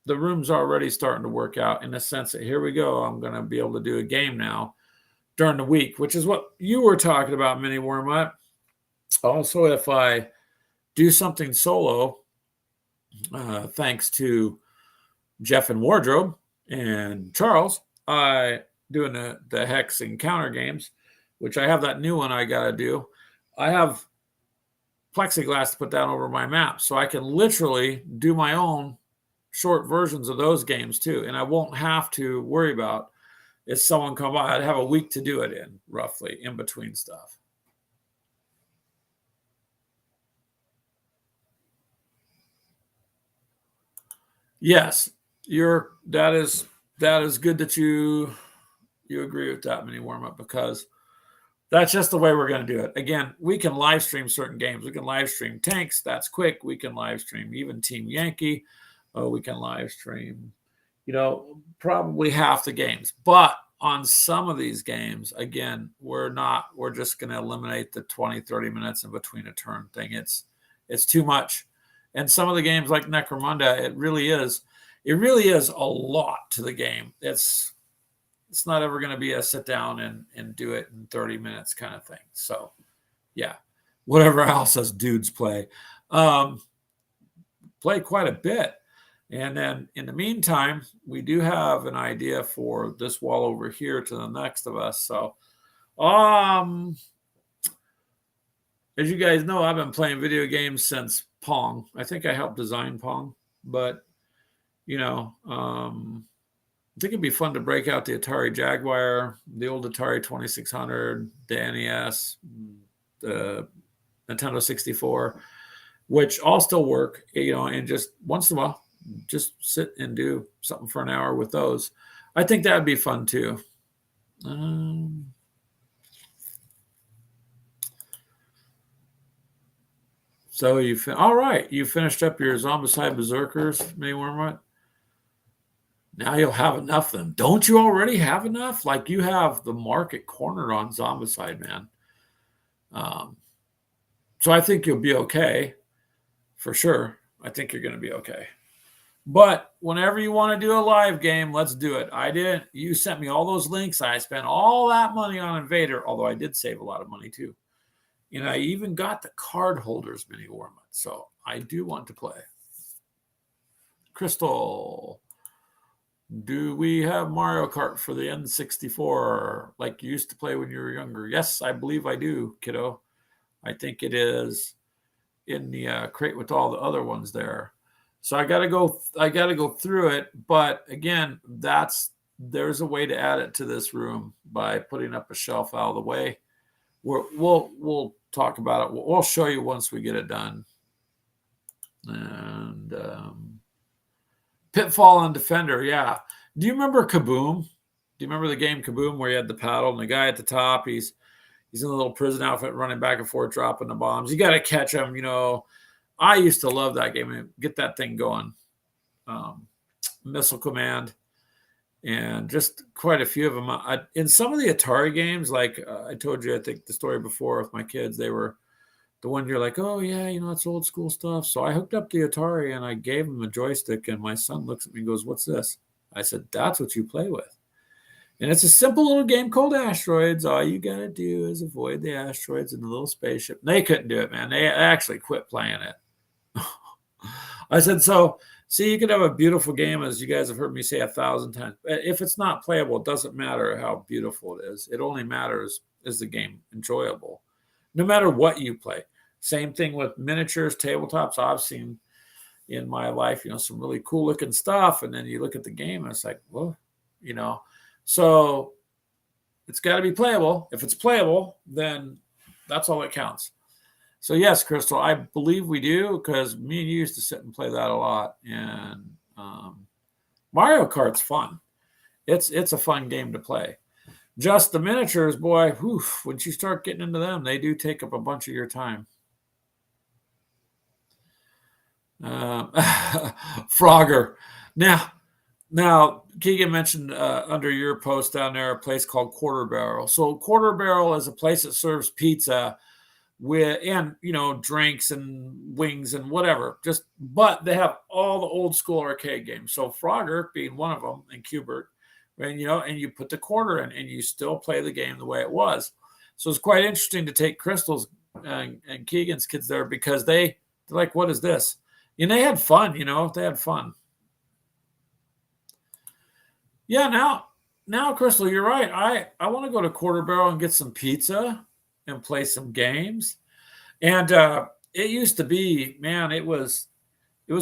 the room's already starting to work out in the sense that here we go. I'm going to be able to do a game now during the week, which is what you were talking about, Mini Wormut. Also, if I do something solo, thanks to Jeff and Wardrobe and Charles, I doing the Hex Encounter games, which I have that new one I got to do. I have plexiglass to put down over my map, so I can literally do my own short versions of those games too, and I won't have to worry about if someone come by. I'd have a week to do it in, roughly, in between stuff. Yes, that is good that you agree with that, Mini Warm-Up, because that's just the way we're going to do it. Again, we can live stream certain games. We can live stream Tanks. That's quick. We can live stream even Team Yankee. We can live stream, probably half the games. But on some of these games, again, we're just going to eliminate the 20, 30 minutes in between a turn thing. It's too much. And some of the games like Necromunda, it really is a lot to the game. It's not ever going to be a sit down and do it in 30 minutes kind of thing. So, yeah, whatever else us dudes play quite a bit. And then in the meantime, we do have an idea for this wall over here to the next of us. So, as you guys know, I've been playing video games since Pong. I think I helped design Pong, but I think it'd be fun to break out the Atari Jaguar, the old Atari 2600, the NES, the Nintendo 64, which all still work, and just once in a while, just sit and do something for an hour with those. I think that would be fun too. So all right, you finished up your Zombicide Berserkers, Mini Wormwood. Now you'll have enough of them. Don't you already have enough? Like, you have the market cornered on Zombicide, man. So I think you'll be okay, for sure. I think you're going to be okay. But whenever you want to do a live game, let's do it. You sent me all those links. I spent all that money on Invader, although I did save a lot of money too. I even got the card holders, Mini Warmut. So I do want to play. Crystal, do we have Mario Kart for the N64 like you used to play when you were younger? Yes, I believe I do, kiddo. I think it is in the crate with all the other ones there. So I got to go through it. But again, there's a way to add it to this room by putting up a shelf out of the way. We'll talk about it. We'll show you once we get it done. And Pitfall and Defender, yeah. Do you remember Kaboom? Do you remember the game Kaboom where you had the paddle and the guy at the top? He's in a little prison outfit running back and forth, dropping the bombs. You got to catch him. I used to love that game and get that thing going. Missile Command. And just quite a few of them. In some of the Atari games, like I told you, I think the story before with my kids, they were the one you're like, oh, yeah, it's old school stuff. So I hooked up the Atari and I gave him a joystick. And my son looks at me and goes, what's this? I said, that's what you play with. And it's a simple little game called Asteroids. All you got to do is avoid the asteroids in the little spaceship. They couldn't do it, man. They actually quit playing it. I said, so, see, you could have a beautiful game, as you guys have heard me say 1,000 times. If it's not playable, it doesn't matter how beautiful it is. It only matters, is the game enjoyable, no matter what you play. Same thing with miniatures, tabletops. I've seen in my life, some really cool looking stuff. And then you look at the game and it's like, well, so it's got to be playable. If it's playable, then that's all that counts. So yes, Crystal, I believe we do, because me and you used to sit and play that a lot. And Mario Kart's fun. It's a fun game to play. Just the miniatures, boy, whew, once you start getting into them, they do take up a bunch of your time. Frogger. Now, Now, Keegan mentioned under your post down there a place called Quarter Barrel. So Quarter Barrel is a place that serves pizza with and drinks and wings and whatever. But they have all the old school arcade games. So Frogger being one of them, and Cubert, and you put the quarter in and you still play the game the way it was. So it's quite interesting to take Crystal's and Keegan's kids there because they're like, what is this? And they had fun, they had fun. Yeah, now, Crystal, you're right. I want to go to Quarter Barrel and get some pizza and play some games. And it used to be, man, it was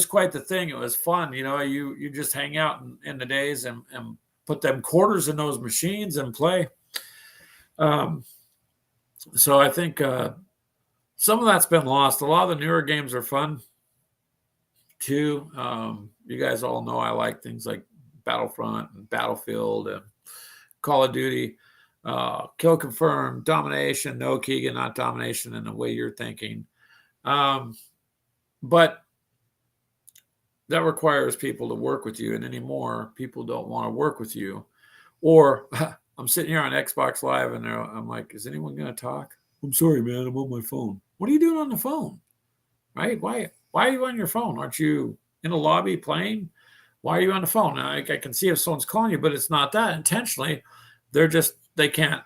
quite the thing. It was fun, you just hang out in the days and put them quarters in those machines and play. So I think some of that's been lost. A lot of the newer games are fun too. You guys all know I like things like Battlefront and Battlefield and Call of Duty, Kill Confirm, Domination. No, Keegan, not Domination in the way you're thinking. But that requires people to work with you, and anymore, people don't want to work with you. Or I'm sitting here on Xbox Live, and I'm like, is anyone going to talk? I'm sorry, man, I'm on my phone. What are you doing on the phone? Right? Why are you on your phone? Aren't you in a lobby playing? Why are you on the phone? I can see if someone's calling you, but it's not that intentionally. They can't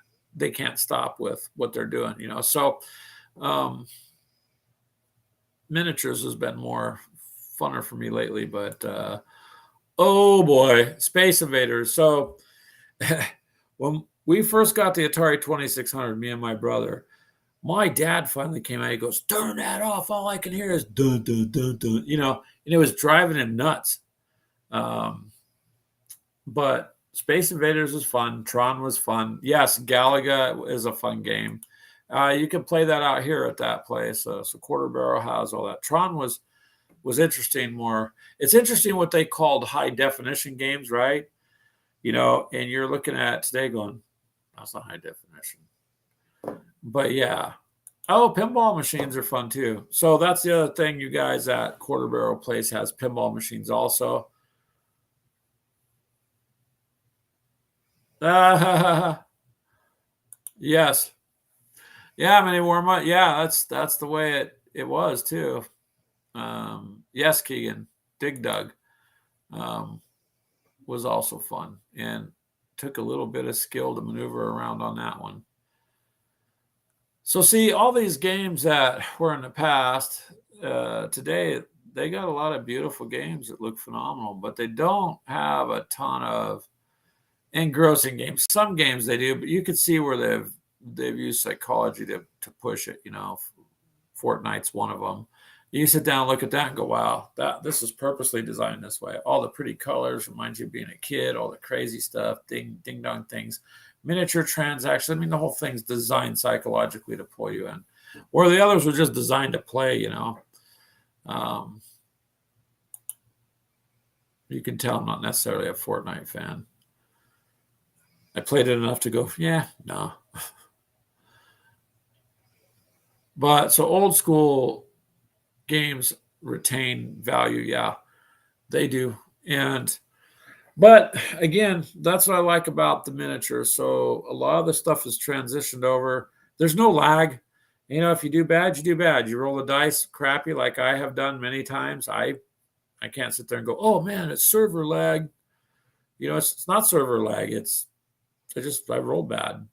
stop with what they're doing, So miniatures has been more funner for me lately, but oh boy, Space Invaders. So when we first got the Atari 2600, me and my brother, my dad finally came out. He goes, turn that off. All I can hear is dun, dun, dun, dun, and it was driving him nuts. But Space Invaders was fun. Tron was fun. Yes, Galaga is a fun game. You can play that out here at that place. So Quarter Barrel has all that. Tron was interesting more. It's interesting what they called high definition games, right? And you're looking at today going, that's not high definition. But yeah. Oh, pinball machines are fun too. So that's the other thing you guys at Quarter Barrel Place has pinball machines also. Yes. Yeah, Mini Warm-Up. Yeah, that's the way it was too. Yes, Keegan. Dig Dug was also fun and took a little bit of skill to maneuver around on that one. So see, all these games that were in the past, today, they got a lot of beautiful games that look phenomenal, but they don't have a ton of engrossing games. Some games they do, but you could see where they've used psychology to push it. Fortnite's one of them. You sit down, look at that, and go, "Wow, this is purposely designed this way." All the pretty colors remind you of being a kid. All the crazy stuff, ding dong things, miniature transactions. I mean, the whole thing's designed psychologically to pull you in. Or the others were just designed to play. You can tell I'm not necessarily a Fortnite fan. I played it enough to go, yeah, no. But so old school games retain value. Yeah, they do. But again, that's what I like about the miniature. So a lot of the stuff is transitioned over. There's no lag. If you do bad, you do bad. You roll the dice crappy like I have done many times. I can't sit there and go, oh man, it's server lag. It's not server lag. I rolled bad.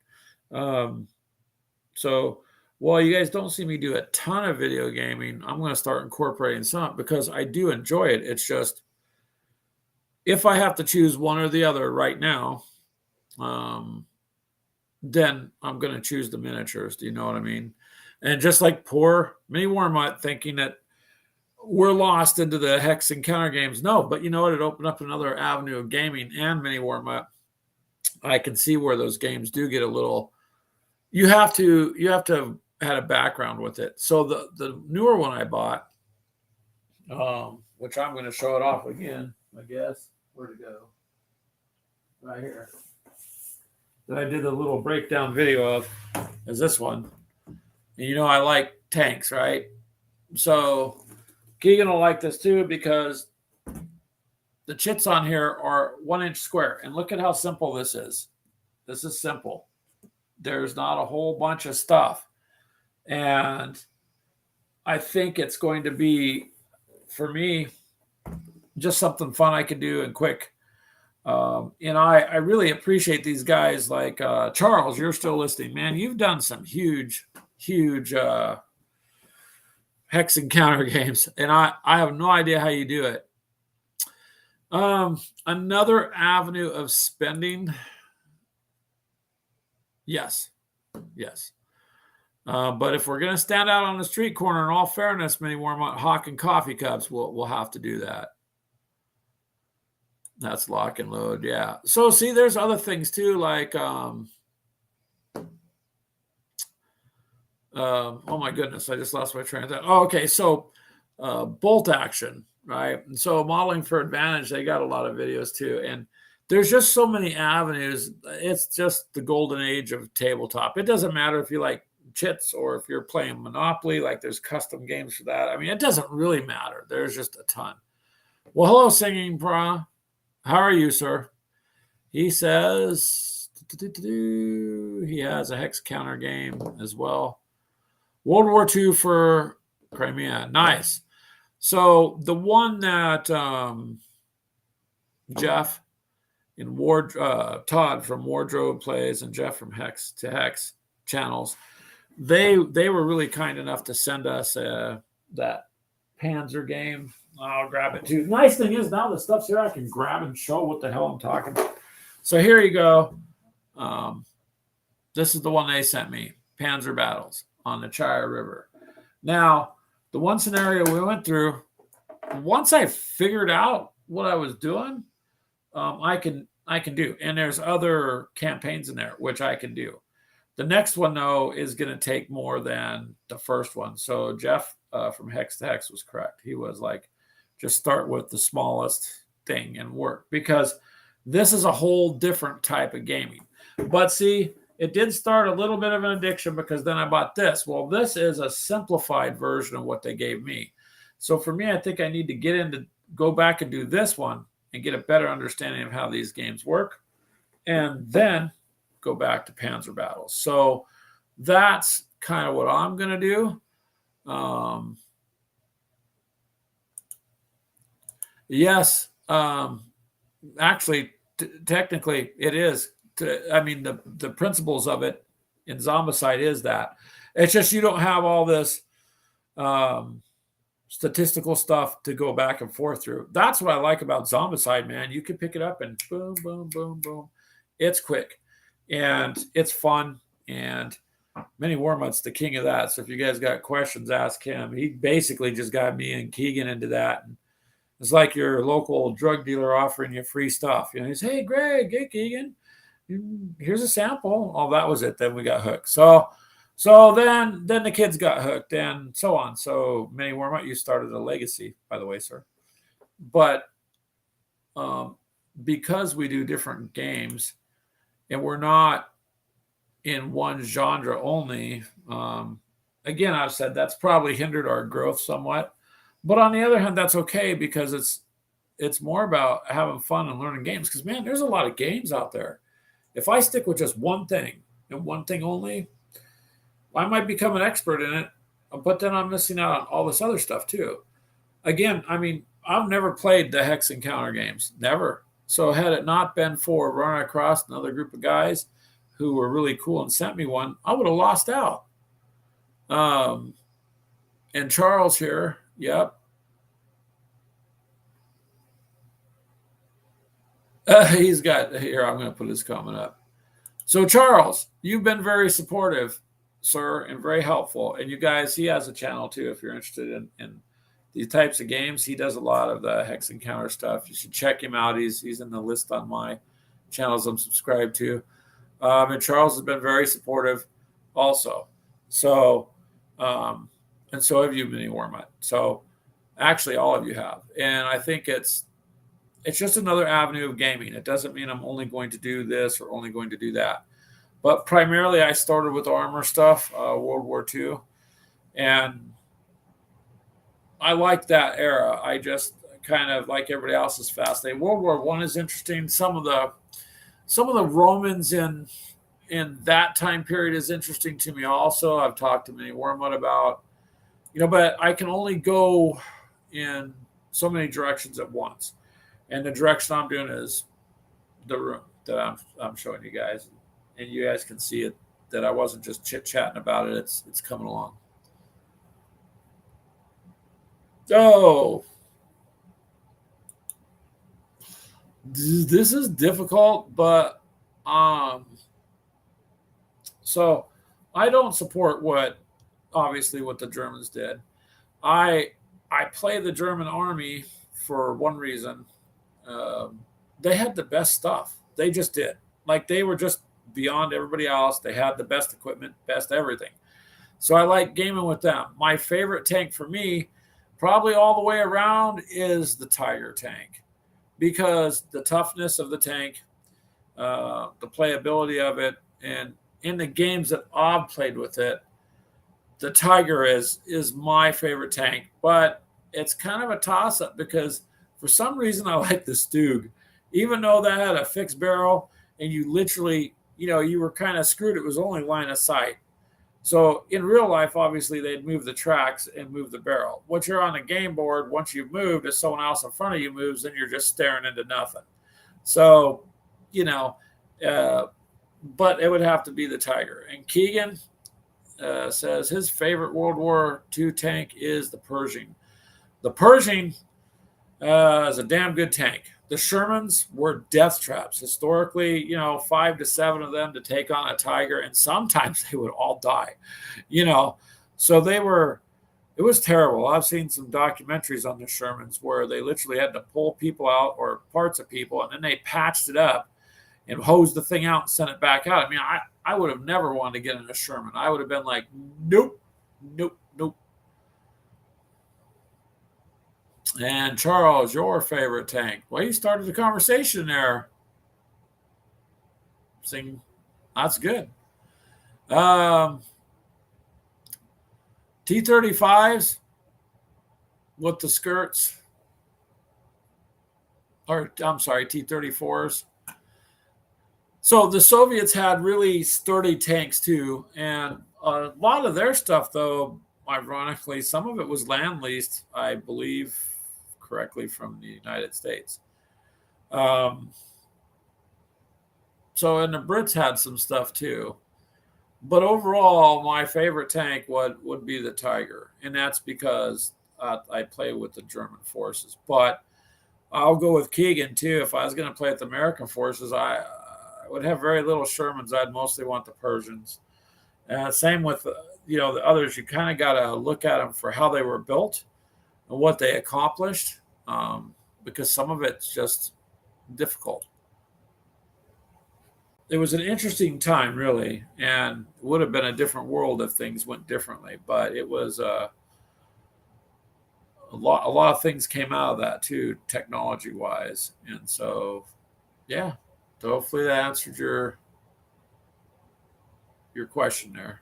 So while you guys don't see me do a ton of video gaming, I'm going to start incorporating some because I do enjoy it. It's just, if I have to choose one or the other right now, then I'm going to choose the miniatures. Do you know what I mean? And just like poor Mini Warm-Up thinking that we're lost into the hex and counter games. No, but you know what? It opened up another avenue of gaming and Mini Warm-Up. I can see where those games do get a little. You have to have had a background with it. So the newer one I bought, which I'm going to show it off again, I guess. Where'd it go? Right here. That I did a little breakdown video of is this one. And I like tanks, right? So Keegan will like this too because the chits on here are 1 inch square. And look at how simple this is. This is simple. There's not a whole bunch of stuff. And I think it's going to be, for me, just something fun I can do and quick. And I really appreciate these guys like Charles, you're still listening, man. You've done some huge hex encounter games, and I have no idea how you do it. Another avenue of spending. Yes. But if we're going to stand out on the street corner, in all fairness, many Warmont hawking coffee cups, we'll have to do that. That's lock and load, yeah. So see, there's other things too, like oh my goodness, I just lost my train of thought. Oh, okay, so bolt action, right? And so Modeling for Advantage, they got a lot of videos too, and there's just so many avenues. It's just the golden age of tabletop. It doesn't matter if you like chits or if you're playing Monopoly, like there's custom games for that. I mean, it doesn't really matter. There's just a ton. Well, hello, Singing Pra. How are you, sir? He says he has a hex counter game as well. World War II for Crimea. Nice. So the one that Jeff and Todd from Wardrobe plays and Jeff from Hex to Hex channels, they were really kind enough to send us that Panzer game. I'll grab it too. Nice thing is now the stuff's here, I can grab and show what the hell I'm talking about. So here you go. This is the one they sent me, Panzer Battles on the Chire River. Now, the one scenario we went through, once I figured out what I was doing, I can do. And there's other campaigns in there, which I can do. The next one, though, is going to take more than the first one. So Jeff from Hex to Hex was correct. He was like, just start with the smallest thing and work, because this is a whole different type of gaming. But see, it did start a little bit of an addiction, because then I bought this. Well, this is a simplified version of what they gave me. So for me, I think I need to go back and do this one and get a better understanding of how these games work, and then go back to Panzer Battles. So that's kind of what I'm going to do. Yes. Actually, technically it is. I mean, the principles of it in Zombicide is that. It's just you don't have all this statistical stuff to go back and forth through. That's what I like about Zombicide, man. You can pick it up and boom, boom, boom, boom. It's quick and it's fun. And Mini Warmont's the king of that. So if you guys got questions, ask him. He basically just got me and Keegan into that. And it's like your local drug dealer offering you free stuff. You know, he's, hey, Greg, hey, Keegan, here's a sample. Oh, that was it. Then we got hooked. So then the kids got hooked and so on. So Mini Warmont, you started a legacy, by the way, sir. But because we do different games and we're not in one genre only, again, I've said that's probably hindered our growth somewhat. But on the other hand, that's okay, because it's more about having fun and learning games. Because, man, there's a lot of games out there. If I stick with just one thing and one thing only, I might become an expert in it, but then I'm missing out on all this other stuff too. Again, I mean, I've never played the Hex Encounter games. Never. So had it not been for running across another group of guys who were really cool and sent me one, I would have lost out. And Charles here, yep. He's got here. I'm going to put his comment up. So Charles, you've been very supportive, sir, and very helpful. And you guys, he has a channel too. If you're interested in these types of games, he does a lot of the Hex Encounter stuff. You should check him out. He's in the list on my channels I'm subscribed to. And Charles has been very supportive also. So, and so have you, Mini Warmont. So actually all of you have. And I think it's just another avenue of gaming. It doesn't mean I'm only going to do this or only going to do that. But primarily I started with armor stuff, World War II. And I like that era. I just kind of like everybody else is fascinated. World War One is interesting. Some of the Romans in that time period is interesting to me. Also, I've talked to Minnie Wormwood about, but I can only go in so many directions at once, and the direction I'm doing is the room that I'm showing you guys, and you guys can see it, that I wasn't just chit chatting about it. It's coming along. Oh, this is difficult, but so I don't support obviously what the Germans did. I I play the German army for one reason. Um, they had the best stuff. They just did. Like they were just beyond everybody else. They had the best equipment, best everything. So I like gaming with them. My favorite tank for me, probably all the way around, is the Tiger tank because the toughness of the tank, the playability of it, and in the games that I've played with it, the Tiger is my favorite tank. But it's kind of a toss up because for some reason I like the Stug, even though that had a fixed barrel and you literally, you were kind of screwed. It was only line of sight. So in real life, obviously, they'd move the tracks and move the barrel. Once you're on a game board, once you've moved, if someone else in front of you moves, then you're just staring into nothing. So, you know, uh, but it would have to be the Tiger. And Keegan says his favorite World War II tank is the Pershing. The Pershing is a damn good tank. The Shermans were death traps. Historically, 5 to 7 of them to take on a Tiger, and sometimes they would all die, you know. So it was terrible. I've seen some documentaries on the Shermans where they literally had to pull people out or parts of people, and then they patched it up and hosed the thing out and sent it back out. I mean, I would have never wanted to get in a Sherman. I would have been like, nope, nope, nope. And Charles, your favorite tank? Well, you started the conversation there. Saying that's good. T-35s with the skirts, or I'm sorry, T-34s. So the Soviets had really sturdy tanks too, and a lot of their stuff, though, ironically, some of it was land leased, I believe, correctly from the United States. Um, and the Brits had some stuff too. But overall, my favorite tank would be the Tiger, and that's because I play with the German forces. But I'll go with Keegan too. If I was going to play with the American forces, I would have very little Shermans. I'd mostly want the Persians. Same with the others. You kind of got to look at them for how they were built and what they accomplished, because some of it's just difficult. It was an interesting time, really, and it would have been a different world if things went differently. But it was a lot. A lot of things came out of that too, technology wise, and so yeah. So hopefully that answered your question there,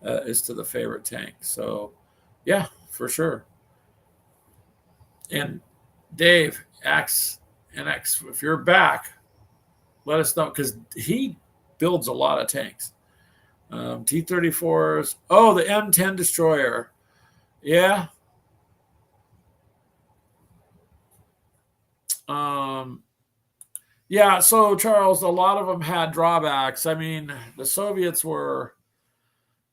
as to the favorite tank. So yeah, for sure. And Dave X and X, if you're back, let us know because he builds a lot of tanks. T-34s. Oh, the M10 destroyer. Yeah. Yeah. So Charles, a lot of them had drawbacks. I mean, the Soviets were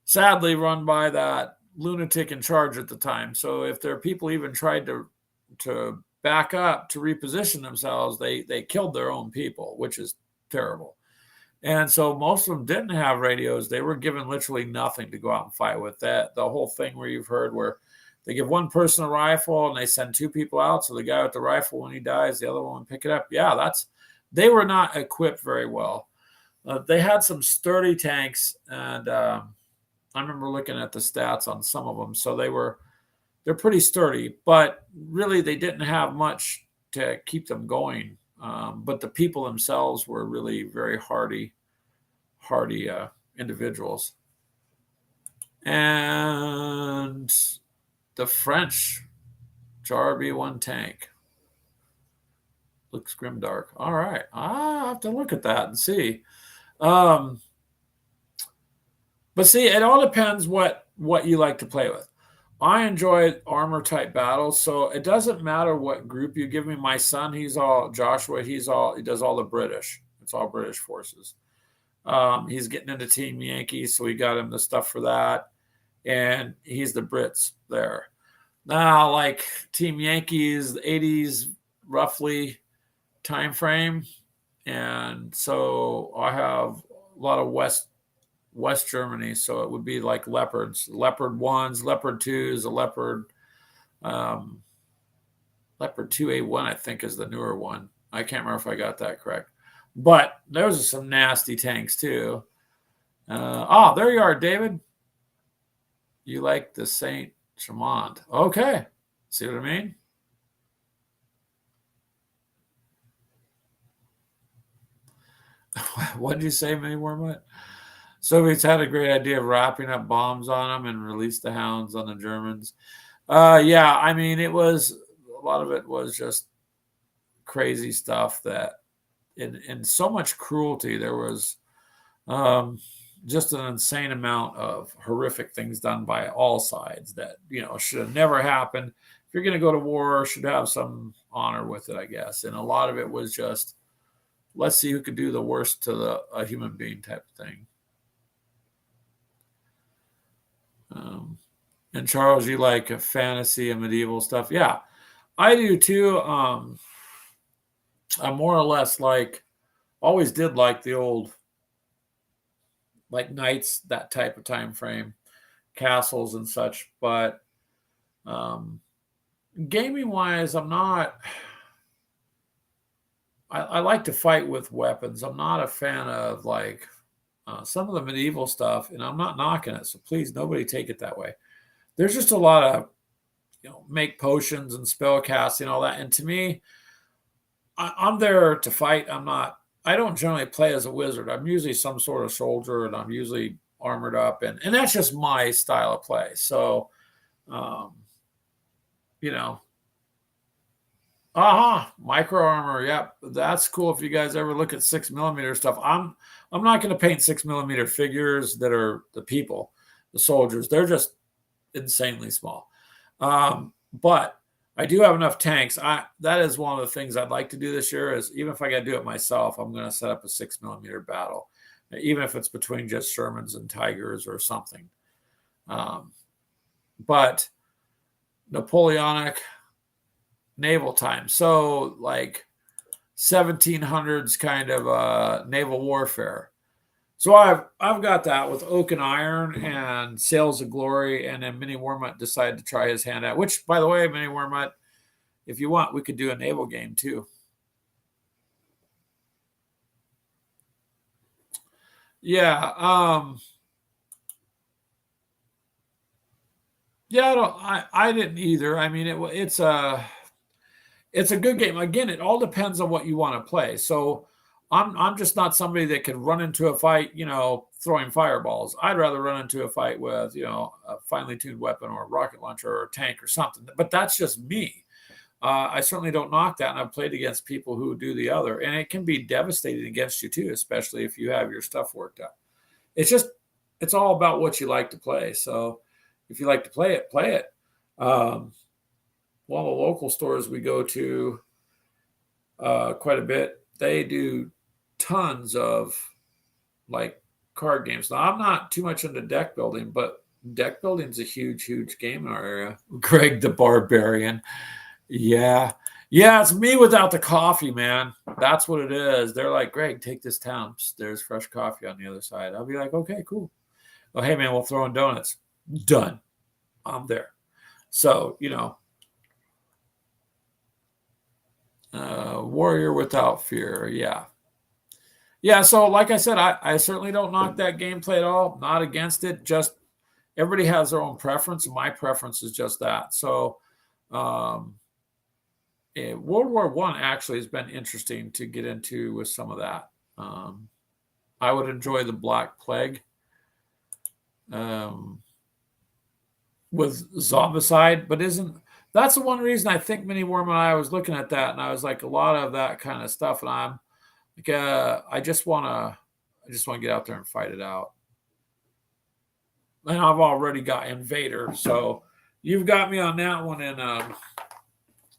sadly run by that lunatic in charge at the time. So if their people even tried to back up to reposition themselves, they killed their own people, which is terrible. And so most of them didn't have radios. They were given literally nothing to go out and fight with. That the whole thing where you've heard where they give one person a rifle and they send two people out. So the guy with the rifle, when he dies, the other one would pick it up. Yeah, they were not equipped very well. They had some sturdy tanks, and I remember looking at the stats on some of them. So they're pretty sturdy, but really they didn't have much to keep them going. But the people themselves were really very hardy individuals. And the French Jar B1 tank. Looks grimdark. All right. I'll have to look at that and see. But see, it all depends what you like to play with. I enjoy armor type battles, so it doesn't matter what group you give me. My son, Joshua, he does all the British. It's all British forces. He's getting into Team Yankees, so we got him the stuff for that. And he's the Brits there. Now, like Team Yankees, the 80s roughly time frame. And so I have a lot of West Germany, so it would be like Leopards, Leopard 1s, Leopard 2s, a Leopard Leopard 2A1, I think, is the newer one. I can't remember if I got that correct. But those are some nasty tanks too. There you are, David. You like the Saint Chamond. Okay. See what I mean? What did you say, Mini Wormwood? Soviets had a great idea of wrapping up bombs on them and release the hounds on the Germans. Yeah, I mean, a lot of it was just crazy stuff that in so much cruelty. There was just an insane amount of horrific things done by all sides that, should have never happened. If you're going to go to war, should have some honor with it, I guess. And a lot of it was just, let's see who could do the worst to a human being type of thing. And Charles, you like fantasy and medieval stuff? Yeah, I do too. I more or less always did like the old, like knights, that type of time frame, castles and such. But gaming wise, I'm not. I like to fight with weapons. I'm not a fan of some of the medieval stuff, and I'm not knocking it. So please, nobody take it that way. There's just a lot of, make potions and spell casting, all that. And to me, I'm there to fight. I don't generally play as a wizard. I'm usually some sort of soldier, and I'm usually armored up, and that's just my style of play. So, micro armor. Yep, that's cool. If you guys ever look at 6mm stuff, I'm not going to paint 6mm figures that are the people, the soldiers. They're just insanely small. But I do have enough tanks. That is one of the things I'd like to do this year. Is even if I got to do it myself, I'm going to set up a 6mm battle, even if it's between just Shermans and Tigers or something. But Napoleonic naval time, so like 1700s kind of naval warfare. So I've got that with Oak and Iron and Sails of Glory, and then Mini Wormut decided to try his hand at. Which, by the way, Mini Wormut, if you want, we could do a naval game too. Yeah. Yeah. I didn't either. I mean, it's a good game. Again, it all depends on what you want to play. So I'm just not somebody that can run into a fight, throwing fireballs. I'd rather run into a fight with, a finely tuned weapon or a rocket launcher or a tank or something. But that's just me. I certainly don't knock that, and I've played against people who do the other, and it can be devastating against you too, especially if you have your stuff worked out. It's all about what you like to play. So if you like to play it, play it. One of the local stores we go to quite a bit, they do tons of card games. Now, I'm not too much into deck building, but deck building is a huge, huge game in our area. Greg the Barbarian. Yeah. Yeah, it's me without the coffee, man. That's what it is. They're like, Greg, take this down. Psst, there's fresh coffee on the other side. I'll be like, okay, cool. Oh, hey, man, we'll throw in donuts. Done. I'm there. So, warrior without fear. Yeah. Yeah. So, like I said, I certainly don't knock that gameplay at all. Not against it. Just everybody has their own preference. My preference is just that. So, World War I actually has been interesting to get into with some of that. I would enjoy the Black Plague with Zombicide, but isn't that's the one reason I think Mini Worm and I was looking at that, and I was like, a lot of that kind of stuff, and I'm like, I just want to get out there and fight it out. And I've already got Invader, so you've got me on that one. And I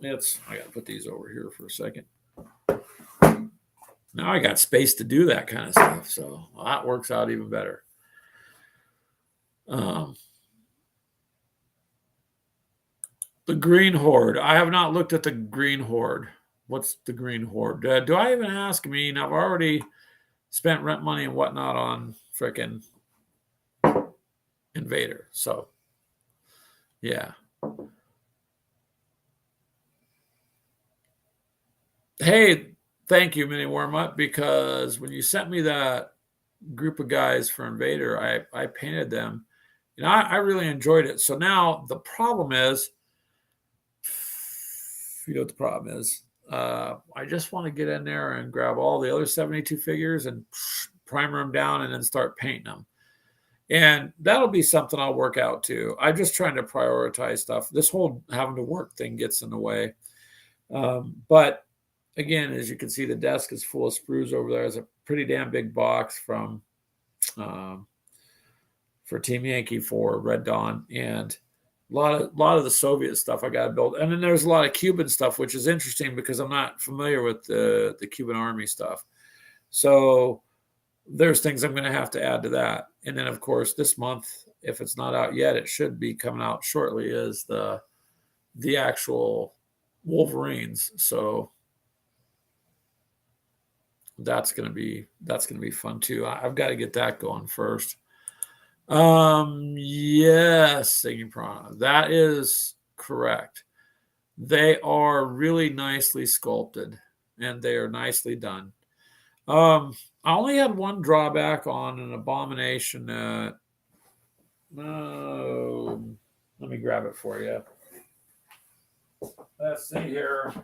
got to put these over here for a second. Now I got space to do that kind of stuff, so that works out even better. The Green Horde. I have not looked at the Green Horde. What's the Green Horde? Do I even ask? I mean, I've already spent rent money and whatnot on frickin' Invader. So, yeah. Hey, thank you, Mini Warm-Up, because when you sent me that group of guys for Invader, I painted them. And I really enjoyed it. So now the problem is, you know what the problem is? I just want to get in there and grab all the other 72 figures and primer them down and then start painting them. And that'll be something I'll work out too. I'm just trying to prioritize stuff. This whole having to work thing gets in the way. But again, as you can see, the desk is full of sprues over there. It's a pretty damn big box from for Team Yankee for Red Dawn, and a lot of the Soviet stuff I got to build. And then there's a lot of Cuban stuff, which is interesting because I'm not familiar with the Cuban Army stuff. So there's things I'm going to have to add to that. And then, of course, this month, if it's not out yet, it should be coming out shortly, is the actual Wolverines. So that's going to be fun too. I've got to get that going first. Yes, Singing Piranha. That is correct. They are really nicely sculpted and they are nicely done. I only had one drawback on an Abomination. Let me grab it for you. Let's see here.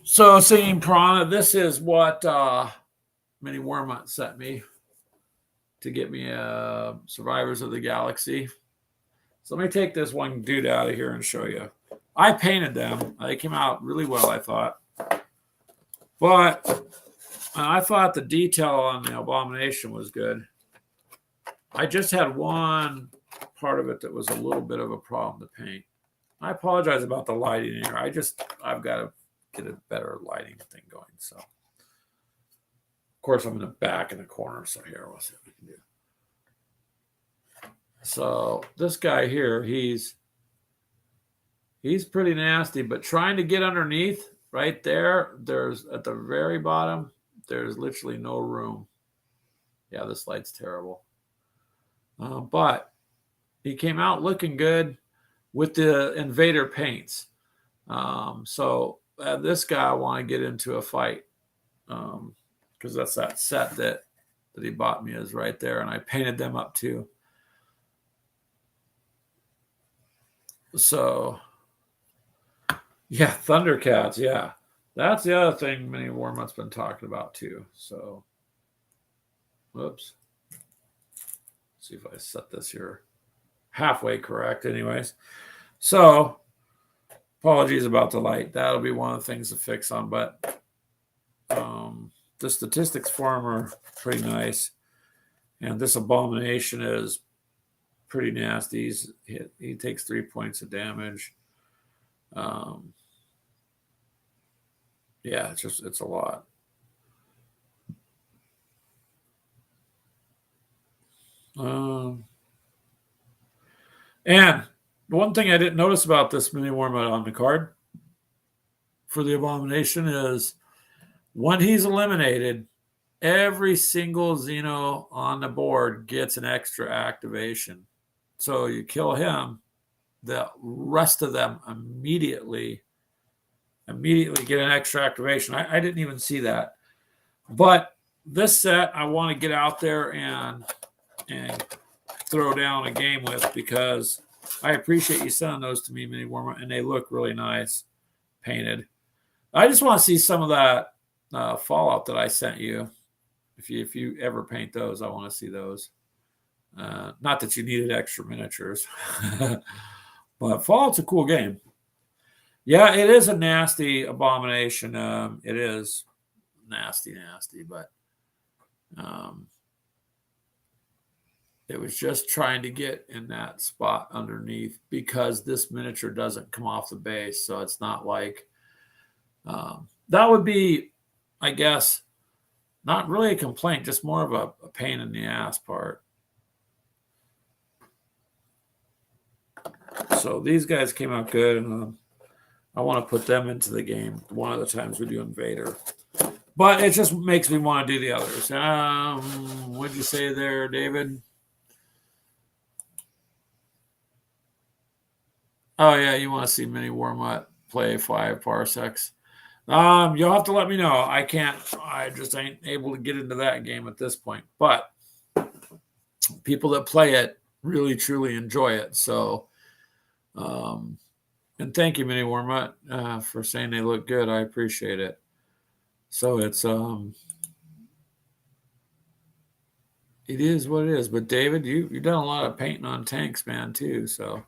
So Singing Piranha, this is what Mini Wormont sent me to get me Survivors of the Galaxy. So let me take this one dude out of here and show you. I painted them. They came out really well, I thought. But I thought the detail on the Abomination was good. I just had one part of it that was a little bit of a problem to paint. I apologize about the lighting here. I've got to get a better lighting thing going. So, of course, I'm in the back in the corner. So here, we'll see what we can do. So this guy here, he's pretty nasty, but trying to get underneath right there, there's at the very bottom, there's literally no room. Yeah, this light's terrible. But he came out looking good with the Invader paints. So this guy I want to get into a fight because that's that set that he bought me is right there, and I painted them up too. So yeah, Thundercats, yeah. That's the other thing Mini Warmont's been talking about too. So whoops. Let's see if I set this here halfway correct anyways. So apologies about the light. That'll be one of the things to fix on, but the statistics for them are pretty nice. And this Abomination is pretty nasty. He takes 3 points of damage. Yeah, it's a lot. And the one thing I didn't notice about this Mini Warmont on the card for the Abomination is when he's eliminated, every single Xeno on the board gets an extra activation. So you kill him, the rest of them immediately get an extra activation. I didn't even see that. But this set I want to get out there and throw down a game with because I appreciate you sending those to me, Mini Warmont, and they look really nice painted. I just want to see some of that Fallout that I sent you. If you ever paint those, I want to see those. Not that you needed extra miniatures, but Fallout's a cool game. Yeah, it is a nasty abomination. It is nasty, but it was just trying to get in that spot underneath because this miniature doesn't come off the base. So it's not like that would be, I guess, not really a complaint, just more of a pain in the ass part. So these guys came out good, and I want to put them into the game one of the times we do Invader. But it just makes me want to do the others. What'd you say there, David? Oh, yeah, you want to see Mini Warmutt play 5 parsecs. You'll have to let me know. I just ain't able to get into that game at this point. But people that play it really, truly enjoy it. So, and thank you, Mini Warmutt, for saying they look good. I appreciate it. So it's, it is what it is. But David, you've done a lot of painting on tanks, man, too. So,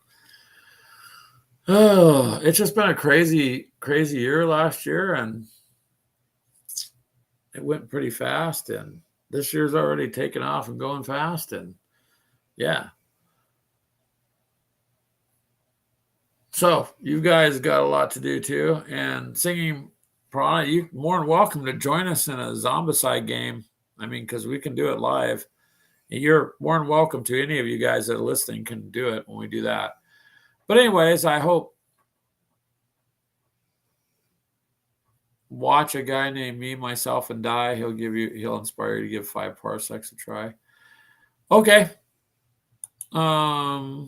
it's just been a crazy, crazy year last year, and it went pretty fast. And this year's already taken off and going fast. And yeah. So you guys got a lot to do too. And Singing Piranha, you're more than welcome to join us in a Zombicide game. I mean, because we can do it live. And you're more than welcome to. Any of you guys that are listening can do it when we do that. But anyways, I hope watch a guy named Me, Myself, and Die. He'll inspire you to give 5 parsecs a try. Okay. Well,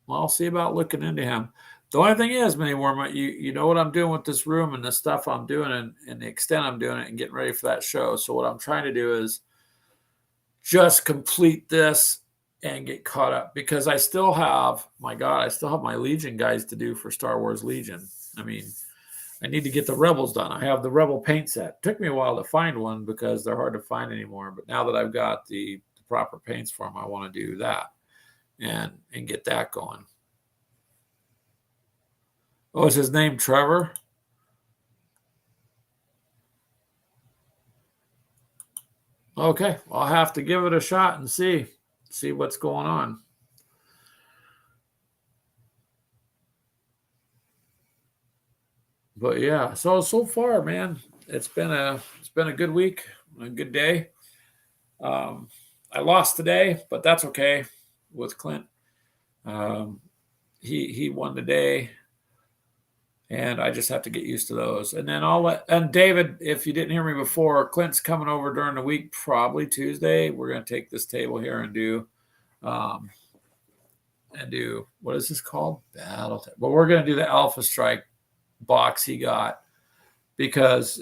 I'll see about looking into him. The only thing is, Mini Warmutt, you know what I'm doing with this room and the stuff I'm doing and the extent I'm doing it and getting ready for that show. So what I'm trying to do is just complete this and get caught up, because I still have my Legion guys to do for Star Wars Legion. I mean, I need to get the Rebels done. I have the Rebel paint set. It took me a while to find one because they're hard to find anymore. But now that I've got the proper paints for them, I want to do that and get that going. Oh, is his name Trevor? Okay, I'll have to give it a shot and see what's going on. But yeah, so far, man, it's been a good week, a good day. I lost today, but that's okay with Clint. He won the day, and I just have to get used to those. And then and David, if you didn't hear me before, Clint's coming over during the week, probably Tuesday. We're going to take this table here and do what is this called? Battletech. But we're going to do the Alpha Strike box he got, because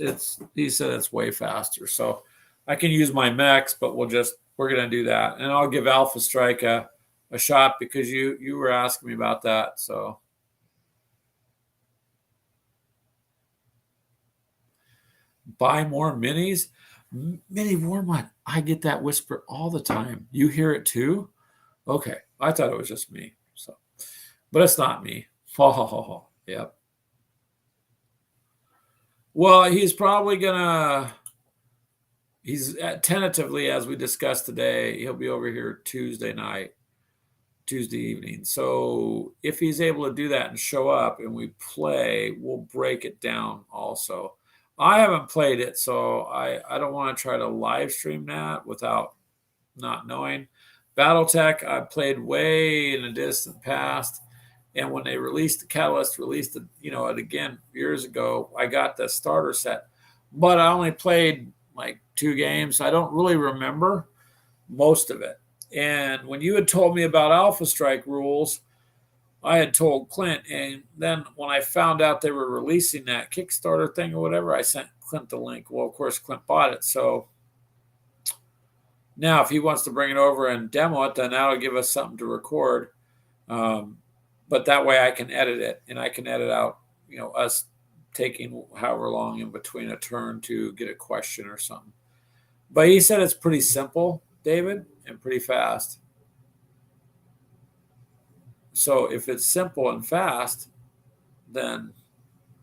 he said it's way faster. So I can use my mechs, but we're going to do that. And I'll give Alpha Strike a shot, because you were asking me about that. So buy more minis. Mini Warmutt, I get that whisper all the time. You hear it too? Okay. I thought it was just me. So, but it's not me. Yep. Well, he's probably he's tentatively, as we discussed today, he'll be over here Tuesday evening. So if he's able to do that and show up and we play, we'll break it down also. I haven't played it, so I don't want to try to live stream that without not knowing. Battletech, I played way in the distant past. And when they released the Catalyst, it again years ago, I got the starter set. But I only played like 2 games. I don't really remember most of it. And when you had told me about Alpha Strike rules, I had told Clint. And then when I found out they were releasing that Kickstarter thing or whatever, I sent Clint the link. Well, of course, Clint bought it. So now if he wants to bring it over and demo it, then that'll give us something to record. But that way I can edit it, and I can edit out, us taking however long in between a turn to get a question or something. But he said it's pretty simple, David, and pretty fast. So if it's simple and fast, then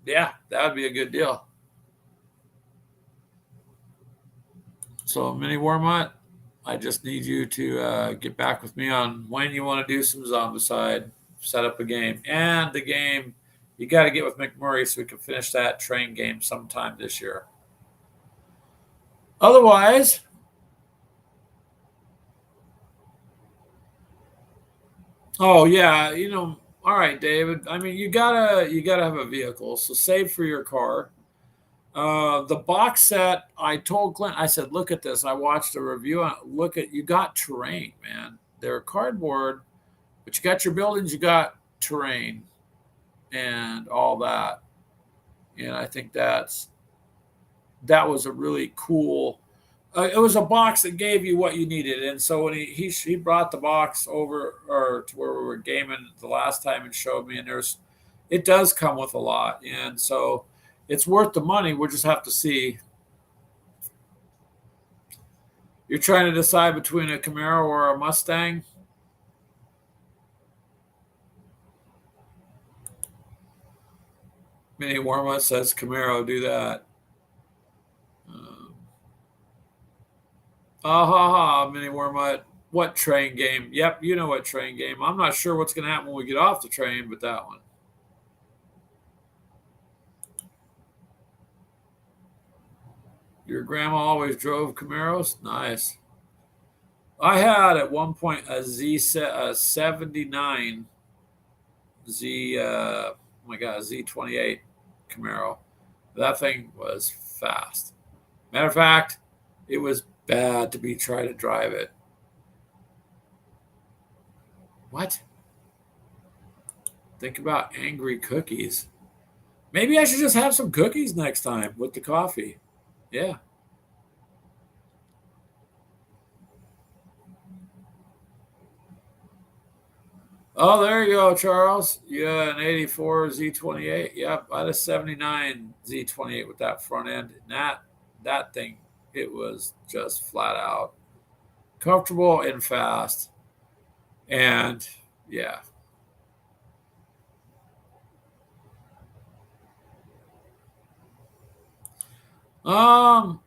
yeah, that would be a good deal. So, Mini Warmont, I just need you to get back with me on when you want to do some Zombicide, set up a game. And the game, you got to get with McMurray so we can finish that train game sometime this year. Otherwise, oh yeah, all right, David. I mean, you gotta have a vehicle, so save for your car. The box set, I told Clint, I said, look at this. I watched a review on it. Look at, you got terrain, man. They're cardboard, but you got your buildings, you got terrain and all that. And I think that was a really cool. It was a box that gave you what you needed. And so when he brought the box over or to where we were gaming the last time and showed me, and it does come with a lot, and so it's worth the money. We'll just have to see. You're trying to decide between a Camaro or a Mustang. Mini Warma says Camaro, do that. Um, ha ha, Mini Warma. What train game? Yep, you know what train game. I'm not sure what's going to happen when we get off the train, but that one. Your grandma always drove Camaros? Nice. I had at one point a 79 Z oh my god, Z28 Camaro. That thing was fast. Matter of fact, it was bad to be trying to drive it. What? Think about angry cookies. Maybe I should just have some cookies next time with the coffee. Yeah. Oh, there you go, Charles. Yeah, an 84 Z28. Yep, I had a 79 Z28 with that front end. And that thing, it was just flat out comfortable and fast. And yeah. Um,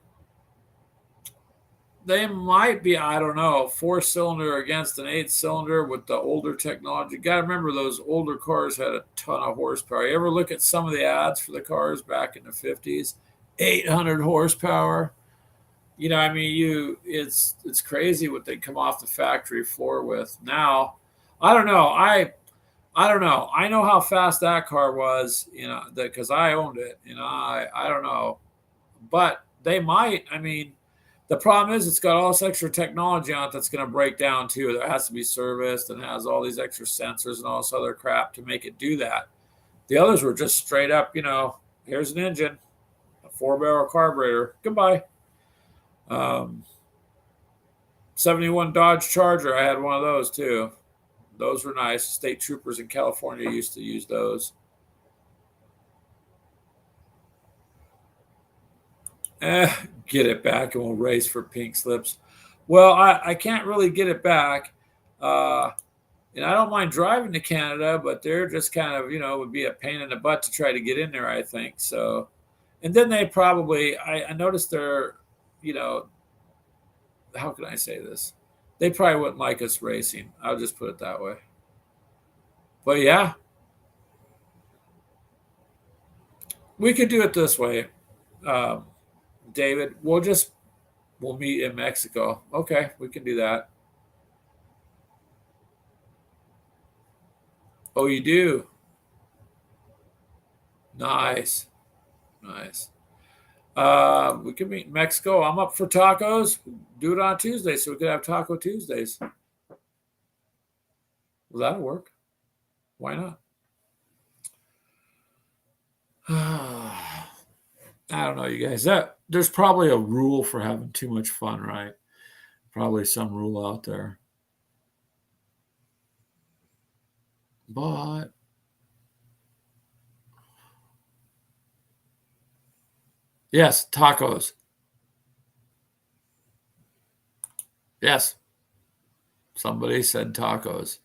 they might be, I don't know, 4 cylinder against an 8 cylinder with the older technology. Got to remember those older cars had a ton of horsepower. You ever look at some of the ads for the cars back in the 50s? 800 horsepower. I mean, it's crazy what they come off the factory floor with. Now, I don't know. I don't know. I know how fast that car was, because I owned it. I don't know. But they might. I mean, the problem is it's got all this extra technology on it that's going to break down too. That has to be serviced and has all these extra sensors and all this other crap to make it do that. The others were just straight up, here's an engine, a 4-barrel carburetor. Goodbye. Um, 71 Dodge Charger. I had one of those too. Those were nice. State troopers in California used to use those. Get it back and we'll race for pink slips. Well, I can't really get it back. And I don't mind driving to Canada, but they're just kind of, would be a pain in the butt to try to get in there, I think. So, and then they probably, I noticed they're, how can I say this? They probably wouldn't like us racing. I'll just put it that way. But yeah, we could do it this way, um, David. We'll meet in Mexico. Okay, we can do that. Oh, you do? Nice, nice. We can meet in Mexico. I'm up for tacos. Do it on Tuesday so we could have Taco Tuesdays. Well, that'll work. Why not? I don't know, you guys. There's probably a rule for having too much fun, right? Probably some rule out there. But yes, tacos. Yes. Somebody said tacos.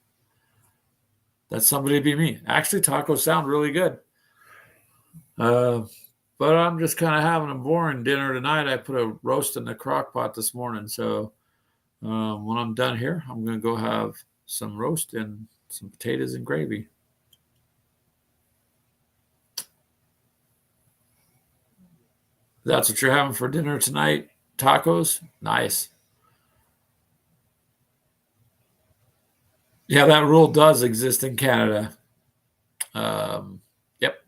That somebody be me. Actually, tacos sound really good. Uh, but I'm just kind of having a boring dinner tonight. I put a roast in the crock pot this morning. So when I'm done here, I'm going to go have some roast and some potatoes and gravy. That's what you're having for dinner tonight? Tacos? Nice. Yeah, that rule does exist in Canada. Yep.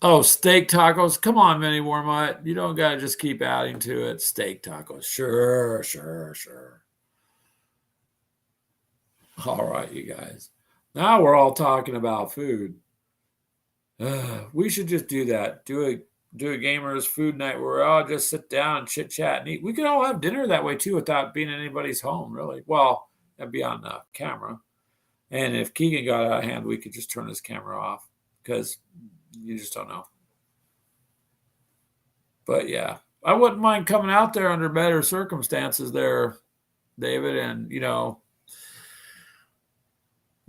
Oh, steak tacos. Come on, Mini Warmut. You don't got to just keep adding to it. Steak tacos. Sure, sure, sure. All right, you guys. Now we're all talking about food. We should just do that. Do a gamers food night where we all just sit down, chit chat, and eat. We could all have dinner that way too, without being in anybody's home. Really, well, that'd be on the camera. And if Keegan got out of hand, we could just turn his camera off because you just don't know. But yeah, I wouldn't mind coming out there under better circumstances there, David, and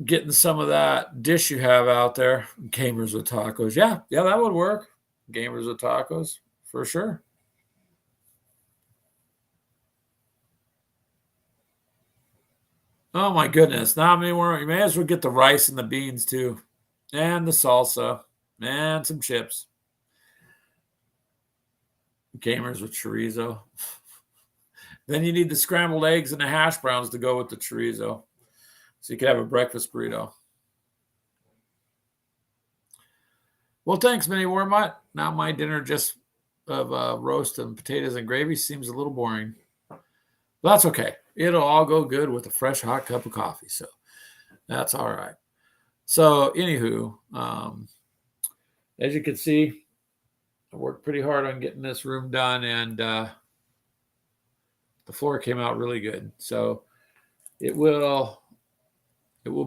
getting some of that dish you have out there. Gamers with tacos. Yeah, that would work. Gamers with tacos for sure. Oh my goodness. Now, I mean, you may as well get the rice and the beans too, and the salsa, and some chips. Gamers with chorizo. Then you need the scrambled eggs and the hash browns to go with the chorizo. So you could have a breakfast burrito. Well, thanks, Mini Warmut. Now my dinner just of roast and potatoes and gravy seems a little boring. But that's okay. It'll all go good with a fresh hot cup of coffee. So that's all right. So, anywho, as you can see, I worked pretty hard on getting this room done, and the floor came out really good. So it will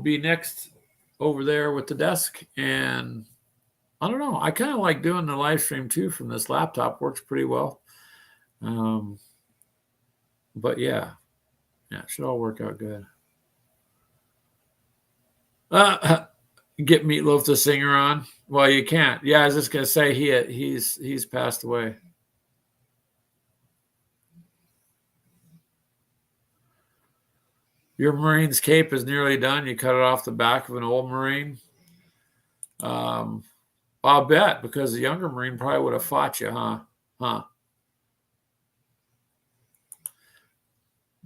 be next over there with the desk, and I don't know. I kind of like doing the live stream too from this laptop. Works pretty well. But yeah, it should all work out good. Get Meatloaf the singer on. Well, you can't. Yeah, I was just gonna say he's passed away. Your Marine's cape is nearly done. You cut it off the back of an old Marine. I'll bet, because the younger Marine probably would have fought you, huh? I'm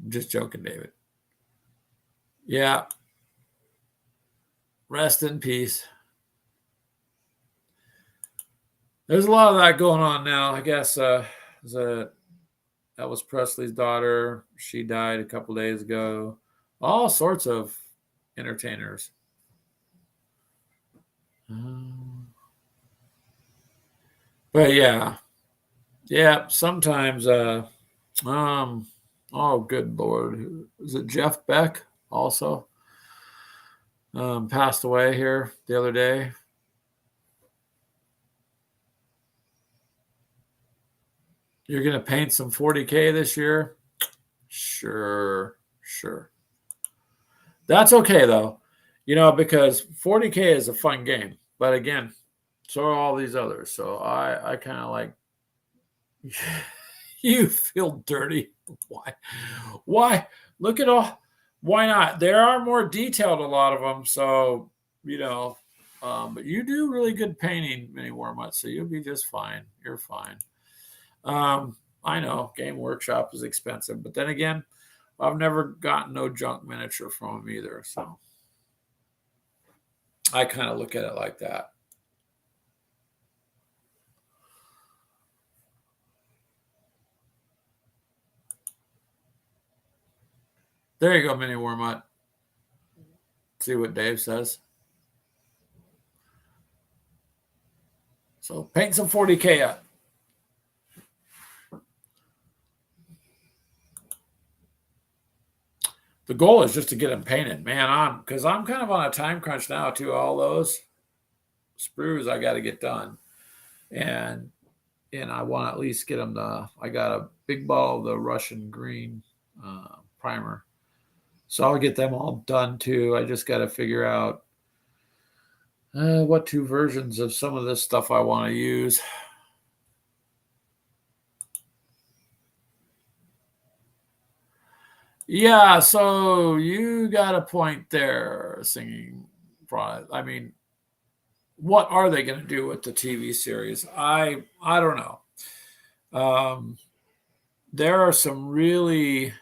just joking, David. Yeah. Rest in peace. There's a lot of that going on now. I guess Elvis Presley's daughter, she died a couple days ago. All sorts of entertainers. But yeah, sometimes oh good Lord, is it Jeff Beck also passed away here the other day? You're gonna paint some 40K this year? Sure. That's okay though, because 40K is a fun game. But again, so are all these others. So I kind of like. You feel dirty. Why? Look at all. Why not? There are more detailed, a lot of them. So, but you do really good painting, Mini Warmut, so you'll be just fine. You're fine. I know Game Workshop is expensive, but then again, I've never gotten no junk miniature from them either. So I kind of look at it like that. There you go, Mini Warmut. See what Dave says. So paint some 40K up. The goal is just to get them painted, man. Because I'm kind of on a time crunch now too. All those sprues I got to get done, and and I want to at least get them I got a big bottle of the Russian green primer. So I'll get them all done too. I just got to figure out what 2 versions of some of this stuff I want to use. Yeah, so you got a point there, singing product. I mean, what are they going to do with the TV series? I don't know. There are some really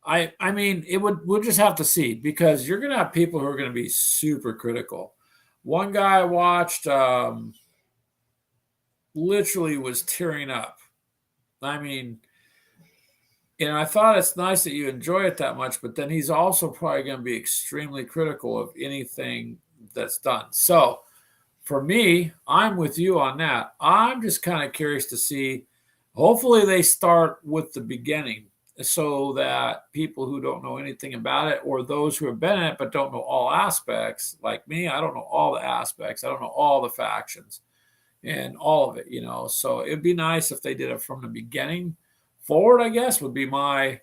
I mean, we'll just have to see because you're going to have people who are going to be super critical. One guy I watched literally was tearing up. I mean, and I thought it's nice that you enjoy it that much, but then he's also probably going to be extremely critical of anything that's done. So for me, I'm with you on that. I'm just kind of curious to see. Hopefully, they start with the beginning so that people who don't know anything about it or those who have been in it but don't know all aspects, like me, I don't know all the aspects. I don't know all the factions and all of it. So it'd be nice if they did it from the beginning forward, I guess, would be my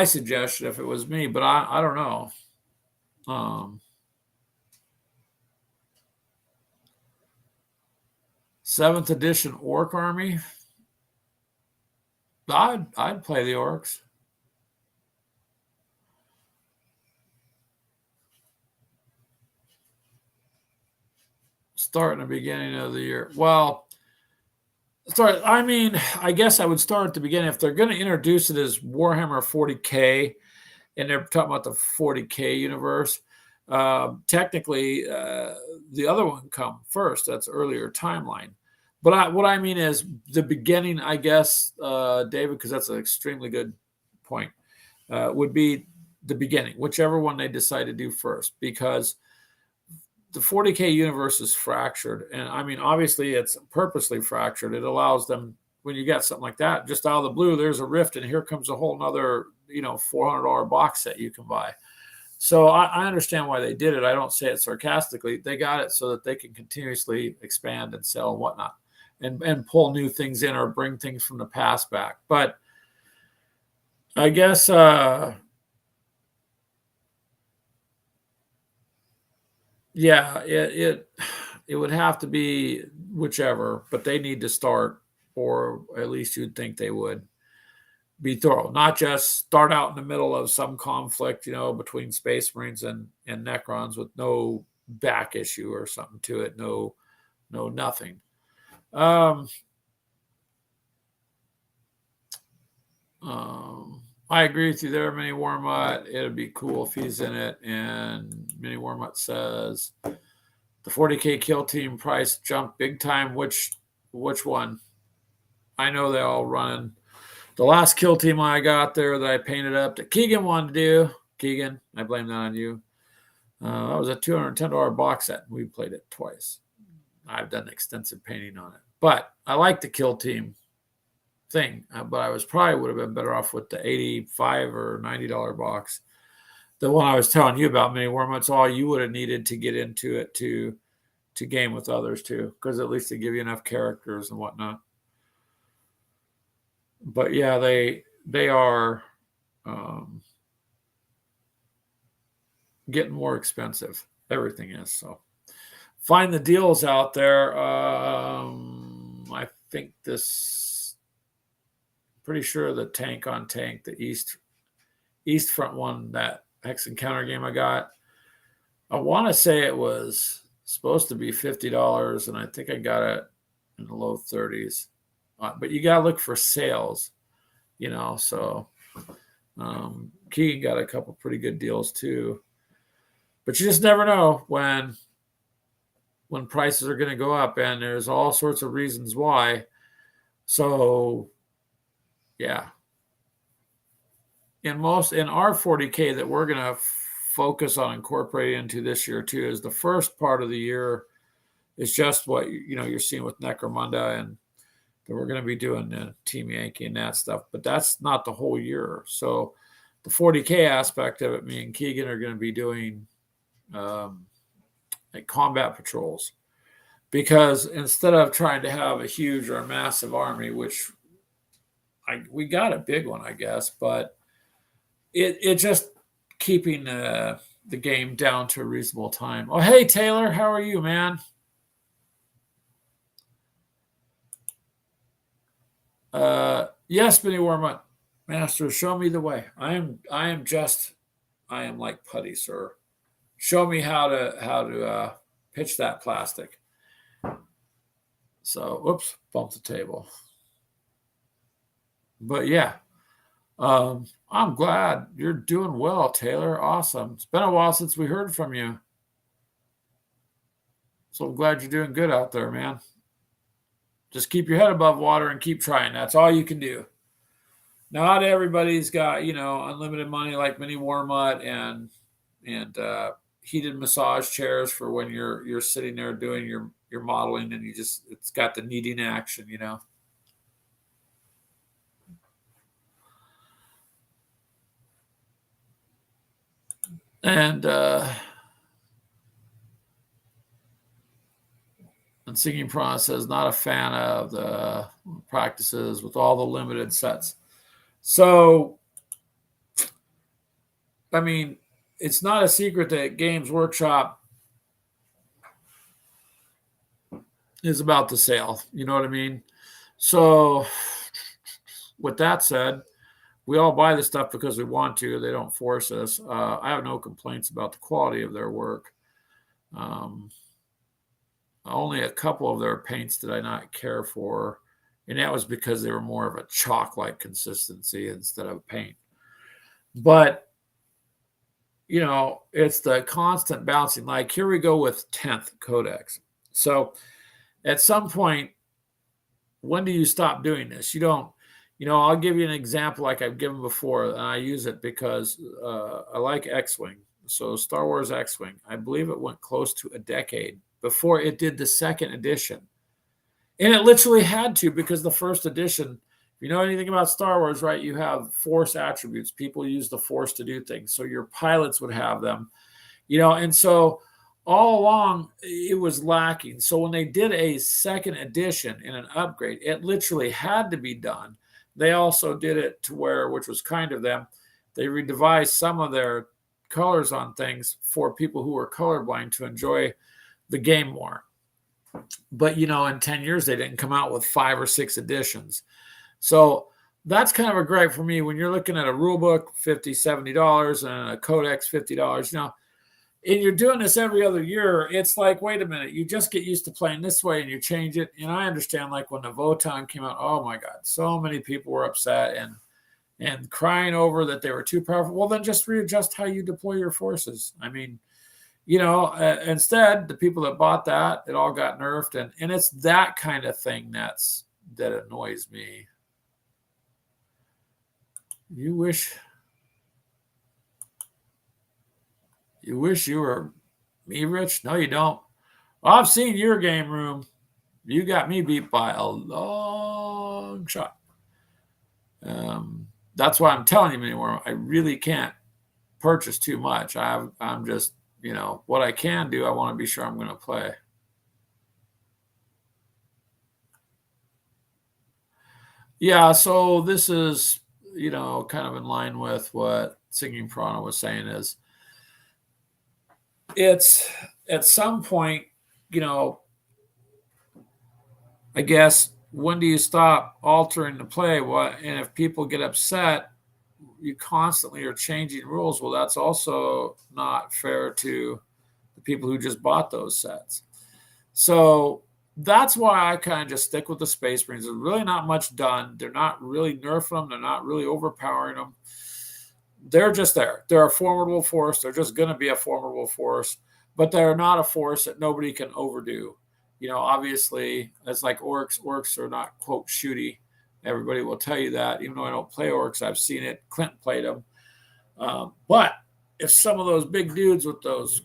suggestion if it was me, but I don't know. 7th edition Orc Army. I'd play the Orcs. Start in the beginning of the year. Well, I mean, I guess I would start at the beginning. If they're going to introduce it as Warhammer 40K, and they're talking about the 40K universe, technically, the other one come first. That's earlier timeline. But what I mean is the beginning, I guess, David, because that's an extremely good point, would be the beginning, whichever one they decide to do first, because the 40K universe is fractured. And I mean, obviously, it's purposely fractured. It allows them, when you got something like that, just out of the blue, there's a rift, and here comes a whole nother, $400 box set you can buy. So I understand why they did it. I don't say it sarcastically. They got it so that they can continuously expand and sell and whatnot, and pull new things in or bring things from the past back. But I guess yeah, it would have to be whichever, but they need to start, or at least you'd think they would be thorough, not just start out in the middle of some conflict, between Space Marines and Necrons with no back issue or something to it, no nothing. I agree with you there, Mini Warmutt. It'd be cool if he's in it. And Mini Warmutt says the 40K kill team price jumped big time. Which one? I know they all run. The last kill team I got there that I painted up that Keegan wanted to do. Keegan, I blame that on you. That was a $210 box set. We played it twice. I've done extensive painting on it. But I like the kill team thing. But I would have been better off with the $85 or $90 box. The one I was telling you about, Mini Worm, that's all you would have needed to get into it to game with others too, because at least they give you enough characters and whatnot. But yeah, they are getting more expensive. Everything is. So find the deals out there. I think pretty sure the tank on tank, the east front one, that Hex Encounter game I got, I want to say it was supposed to be $50, and I think I got it in the low 30s. But you got to look for sales, so Keegan got a couple pretty good deals too. But you just never know when prices are going to go up, and there's all sorts of reasons why. So, yeah. In our 40K that we're going to focus on incorporating into this year too is the first part of the year is just what you're seeing with Necromunda, and that we're going to be doing the Team Yankee and that stuff, but that's not the whole year. So the 40K aspect of it, me and Keegan are going to be doing like combat patrols. because instead of trying to have a huge or a massive army, which we got a big one, I guess, but it just keeping the game down to a reasonable time. Oh, hey, Taylor, how are you, man? Yes, Benny Warmut, Master, show me the way. I am like putty, sir. Show me how to pitch that plastic. So, oops, bumped the table. But yeah, I'm glad you're doing well, Taylor. Awesome. It's been a while since we heard from you. So I'm glad you're doing good out there, man. Just keep your head above water and keep trying. That's all you can do. Not everybody's got, unlimited money like Benny Warmut and heated massage chairs for when you're sitting there doing your modeling and it's got the kneading action, And Singing Prawn says, not a fan of the practices with all the limited sets. So, I mean, it's not a secret that Games Workshop is about to sale. You know what I mean? So, with that said, we all buy the stuff because we want to. They don't force us. I have no complaints about the quality of their work. Only a couple of their paints did I not care for, and that was because they were more of a chalk-like consistency instead of paint. But, it's the constant bouncing. Like, here we go with 10th Codex. So, at some point, when do you stop doing this? You don't, I'll give you an example like I've given before, and I use it because I like X-Wing. So Star Wars X-Wing, I believe it went close to a decade before it did the second edition. And it literally had to, because the first edition, if you know anything about Star Wars, right, you have Force attributes. People use the Force to do things. So your pilots would have them, and so all along it was lacking. So when they did a second edition and an upgrade, it literally had to be done. They also did it to where, which was kind of them, they redevised some of their colors on things for people who were colorblind to enjoy the game more. But, in 10 years, they didn't come out with 5 or 6 editions. So that's kind of a gripe for me when you're looking at a rule book, $50, $70, and a codex, $50, and you're doing this every other year. It's like, wait a minute, you just get used to playing this way and you change it. And I understand, like when the Votann came out, oh my God, so many people were upset and crying over that they were too powerful. Well, then just readjust how you deploy your forces. I mean, instead, the people that bought that, it all got nerfed. And it's that kind of thing that annoys me. You wish you were me, Rich? No, you don't. Well, I've seen your game room. You got me beat by a long shot. That's why I'm telling you anymore. I really can't purchase too much. I'm just, what I can do, I want to be sure I'm going to play. Yeah, so this is, kind of in line with what Singing Piranha was saying is, it's at some point, I guess, when do you stop altering the play? And if people get upset, you constantly are changing rules. Well, that's also not fair to the people who just bought those sets. So that's why I kind of just stick with the Space Marines. There's really not much done. They're not really nerfing them. They're not really overpowering them. They're just there. They're a formidable force. They're just going to be a formidable force, but they're not a force that nobody can overdo. Obviously, it's like orcs. Orcs are not, quote, shooty. Everybody will tell you that. Even though I don't play orcs, I've seen it. Clint played them. But if some of those big dudes with those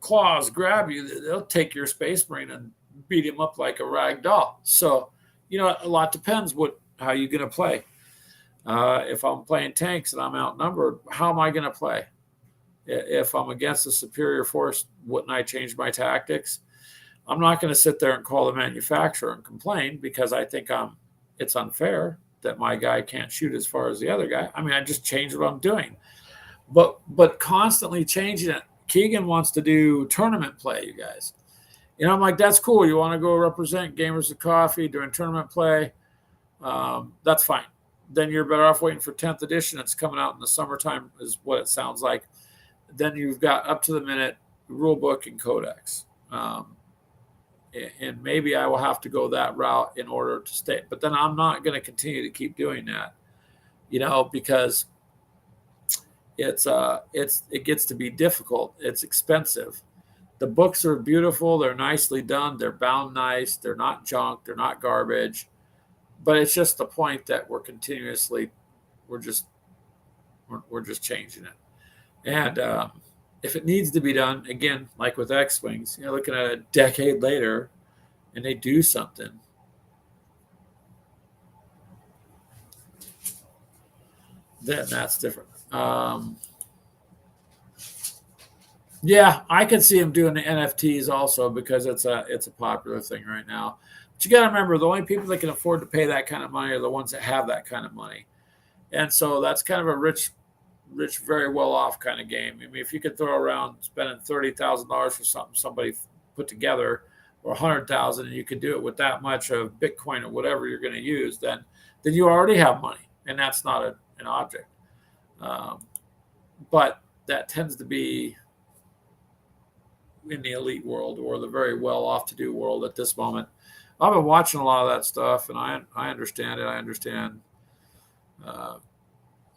claws grab you, they'll take your Space Marine and beat him up like a rag doll. So, a lot depends how you're going to play. If I'm playing tanks and I'm outnumbered, how am I going to play? If I'm against a superior force, wouldn't I change my tactics? I'm not going to sit there and call the manufacturer and complain because I think it's unfair that my guy can't shoot as far as the other guy. I mean, I just change what I'm doing. But constantly changing it. Keegan wants to do tournament play, you guys. I'm like, that's cool. You want to go represent Gamers of Coffee during tournament play? That's fine. Then you're better off waiting for 10th edition. It's coming out in the summertime is what it sounds like. Then you've got up to the minute rule book and codex. And maybe I will have to go that route in order to stay. But then I'm not going to continue to keep doing that, because it gets to be difficult. It's expensive. The books are beautiful. They're nicely done. They're bound nice. They're not junk. They're not garbage. But it's just the point that we're just changing it. And if it needs to be done, again, like with X-Wings, looking at a decade later and they do something, then that's different. Yeah, I can see them doing the NFTs also because it's a popular thing right now. But you got to remember, the only people that can afford to pay that kind of money are the ones that have that kind of money. And so that's kind of a rich, very well-off kind of game. I mean, if you could throw around spending $30,000 for something somebody put together, or $100,000, and you could do it with that much of Bitcoin or whatever you're going to use, then you already have money, and that's not an object. But that tends to be in the elite world or the very well-off to-do world at this moment. I've been watching a lot of that stuff, and I understand it. I understand a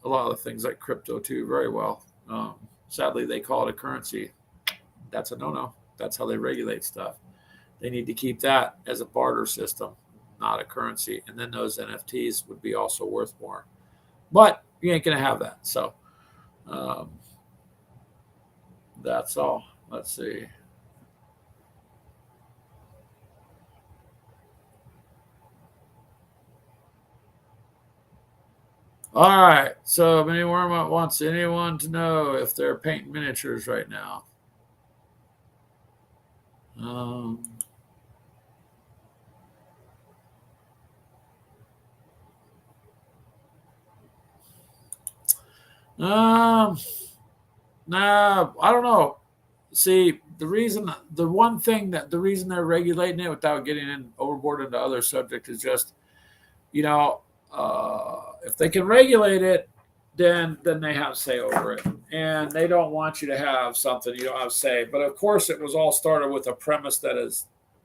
lot of the things like crypto too very well. Sadly, they call it a currency. That's a no-no. That's how they regulate stuff. They need to keep that as a barter system, not a currency. And then those NFTs would be also worth more. But you ain't going to have that. So that's all. Let's see. All right. So Mini Wormut wants anyone to know if they're painting miniatures right now. No, I don't know. See, the reason they're regulating it without getting in overboard into other subjects is just, if they can regulate it, then they have say over it, and they don't want you to have something you don't have say. But of course, it was all started with a premise that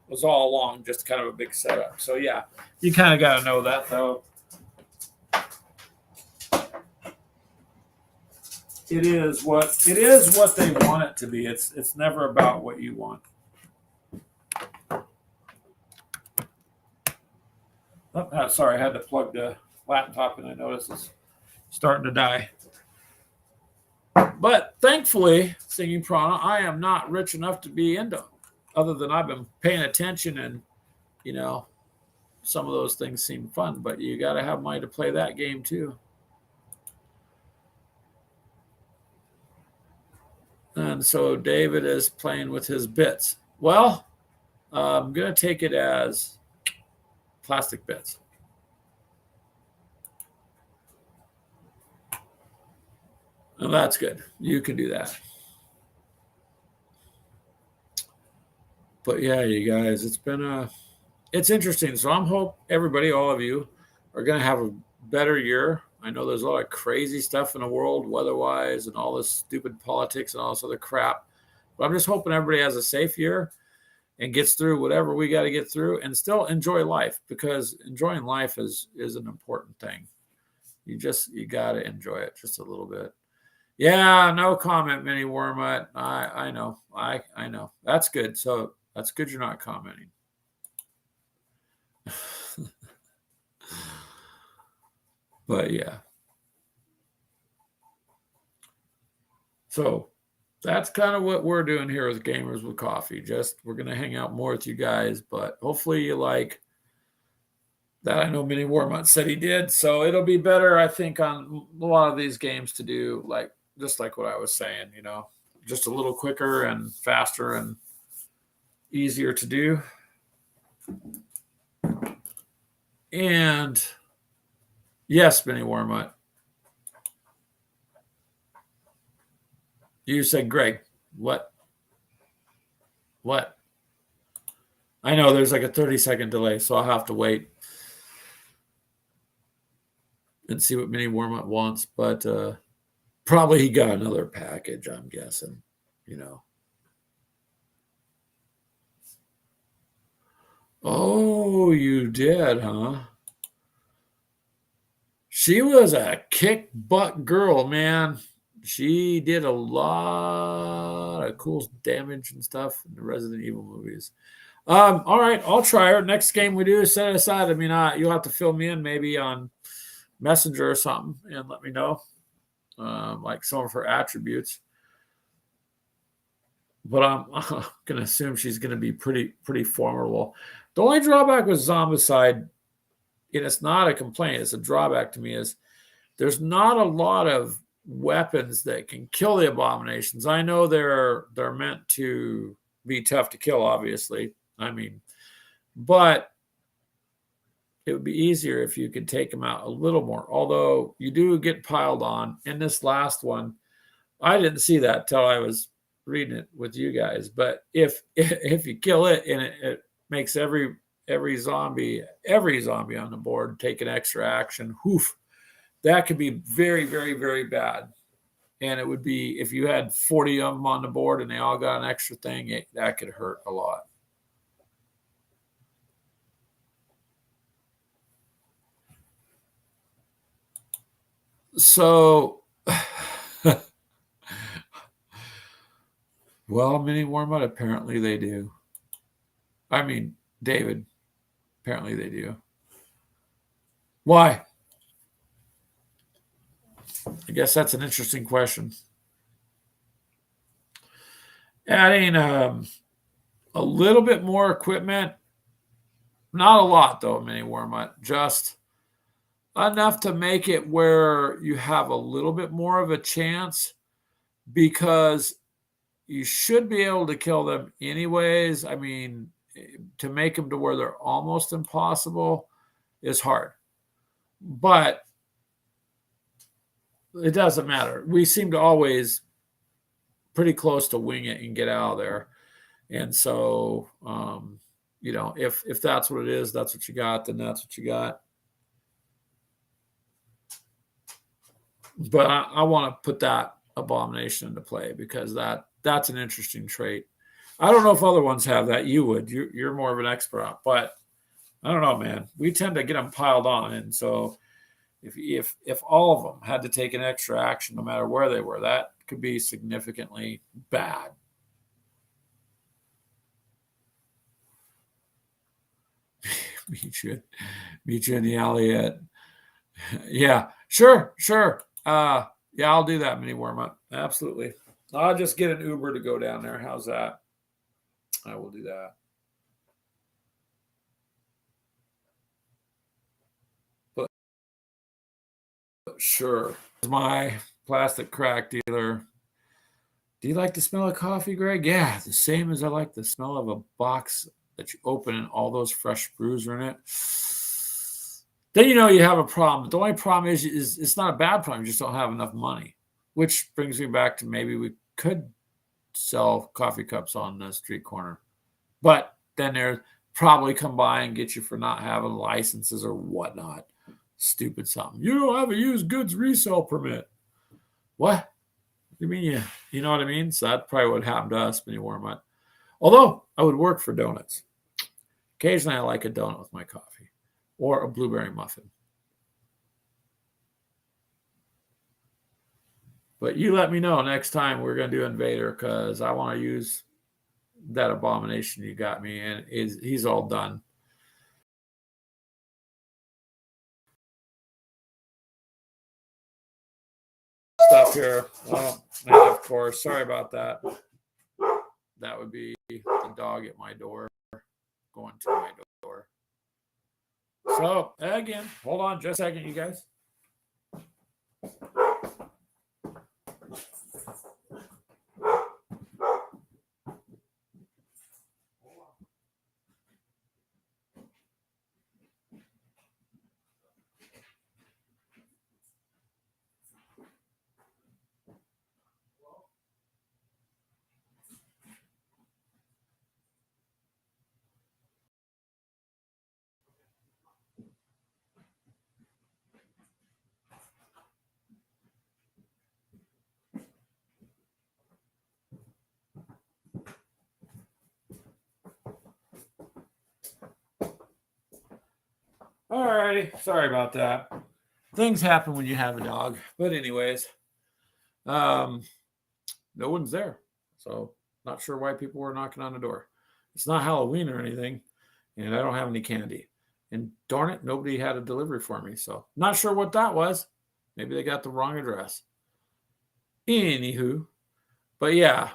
was all along just kind of a big setup. So yeah, you kind of got to know that though. It is what they want it to be. It's never about what you want. Oh, sorry, I had to plug the laptop and I noticed it's starting to die. But thankfully, Singing Prana, I am not rich enough to be into, other than I've been paying attention and, some of those things seem fun, but you got to have money to play that game too. And so David is playing with his bits. Well, I'm going to take it as plastic bits. And that's good. You can do that. But yeah, you guys, it's interesting. So I'm hope everybody, all of you, are going to have a better year. I know there's a lot of crazy stuff in the world, weather-wise, and all this stupid politics and all this other crap. But I'm just hoping everybody has a safe year and gets through whatever we got to get through and still enjoy life, because enjoying life is an important thing. You got to enjoy it just a little bit. Yeah, no comment, Mini Wormut. I know. I know. That's good. So that's good you're not commenting. But yeah. So that's kind of what we're doing here with Gamers with Coffee. Just we're going to hang out more with you guys, but hopefully you like that. I know Mini Wormut said he did. So it'll be better, I think, on a lot of these games to do just like what I was saying, just a little quicker and faster and easier to do. And yes, Benny Warmut. You said, Greg, what? What? I know there's like a 30-second delay, so I'll have to wait and see what Benny Warmut wants. But probably he got another package, I'm guessing, you know. Oh, you did, huh? She was a kick butt girl, man. She did a lot of cool damage and stuff in the Resident Evil movies. All right, I'll try her. Next game we do, set it aside. I mean, you'll have to fill me in maybe on Messenger or something and let me know, like some of her attributes. But I'm going to assume she's going to be pretty formidable. The only drawback with Zombicide, and it's not a complaint, it's a drawback to me, is there's not a lot of weapons that can kill the abominations. I know they're meant to be tough to kill, obviously. I mean, but it would be easier if you could take them out a little more. Although you do get piled on. In this last one, I didn't see that till I was reading it with you guys. But if you kill it and it makes every zombie on the board take an extra action, that could be very, very, very bad. And it would be, if you had 40 of them on the board and they all got an extra thing, that could hurt a lot. So, well, Mini Warmut, apparently they do. I mean, David, apparently they do. Why? I guess that's an interesting question. Adding a little bit more equipment, not a lot though, Mini Warmut, just enough to make it where you have a little bit more of a chance, because you should be able to kill them anyways. I mean, to make them to where they're almost impossible is hard, but it doesn't matter. We seem to always pretty close to wing it and get out of there. And so, if that's what it is, that's what you got, then that's what you got. But I want to put that abomination into play because that's an interesting trait. I don't know if other ones have that. You would. You're more of an expert on it, but I don't know, man. We tend to get them piled on, and so if all of them had to take an extra action, no matter where they were, that could be significantly bad. meet you in the alley at. Yeah, sure. Yeah, I'll do that, Mini Warmut. Absolutely. I'll just get an Uber to go down there. How's that? I will do that. But sure. My plastic crack dealer. Do you like the smell of coffee, Greg? Yeah, the same as I like the smell of a box that you open and all those fresh brews are in it. Then you have a problem. The only problem is it's not a bad problem. You just don't have enough money, which brings me back to maybe we could sell coffee cups on the street corner. But then they'll probably come by and get you for not having licenses or whatnot. Stupid something. You don't have a used goods resale permit. What? You mean you know what I mean? So that probably would happen to us, Mini Warmut. Although I would work for donuts. Occasionally I like a donut with my coffee. Or a blueberry muffin. But you let me know next time we're going to do Invader, because I want to use that abomination you got me, and he's all done. Stuff here. Well, of course. Sorry about that. That would be the dog at my door going to my door. So, again, hold on just a second, you guys. Hold on. All righty. Sorry about that. Things happen when you have a dog. But anyways, no one's there. So not sure why people were knocking on the door. It's not Halloween or anything, and I don't have any candy. And darn it, nobody had a delivery for me. So not sure what that was. Maybe they got the wrong address. Anywho, but yeah,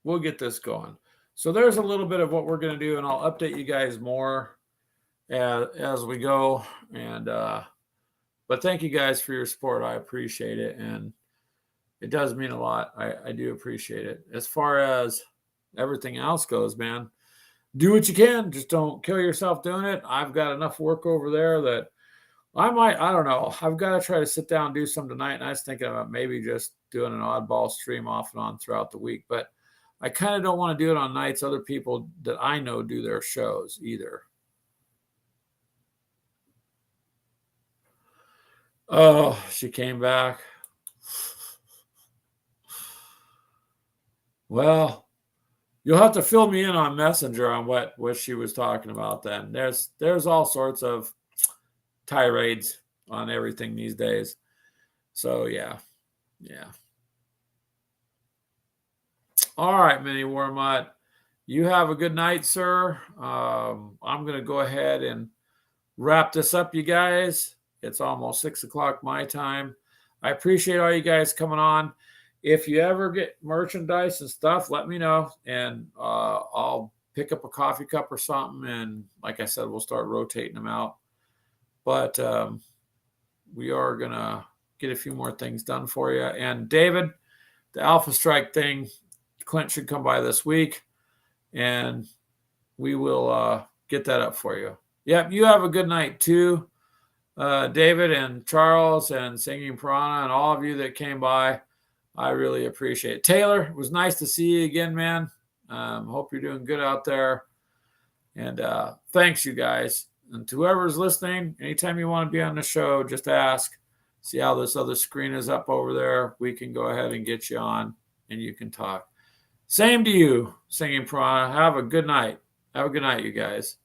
we'll get this going. So there's a little bit of what we're going to do, and I'll update you guys more as we go. And but thank you guys for your support. I appreciate it, and it does mean a lot. I do appreciate it. As far as everything else goes, man, do what you can. Just don't kill yourself doing it. I've got enough work over there that I don't know. I've got to try to sit down and do some tonight. And I was thinking about maybe just doing an oddball stream off and on throughout the week. But I kind of don't want to do it on nights other people that I know do their shows either. Oh, she came back. Well, you'll have to fill me in on Messenger on what she was talking about then. There's all sorts of tirades on everything these days. So yeah. All right, Mini Warmutt. You have a good night, sir. I'm going to go ahead and wrap this up, you guys. It's almost 6 o'clock my time. I appreciate all you guys coming on. If you ever get merchandise and stuff, let me know, and I'll pick up a coffee cup or something. And like I said, we'll start rotating them out. But we are going to get a few more things done for you. And David, the Alpha Strike thing, Clint should come by this week, and we will get that up for you. Yep, you have a good night too, David and Charles and Singing Piranha and all of you that came by. I really appreciate it. Taylor, it was nice to see you again, man. Hope you're doing good out there. And thanks, you guys. And to whoever's listening, anytime you want to be on the show, just ask. See how this other screen is up over there. We can go ahead and get you on, and you can talk. Same to you, Singing Piranha. Have a good night. Have a good night, you guys.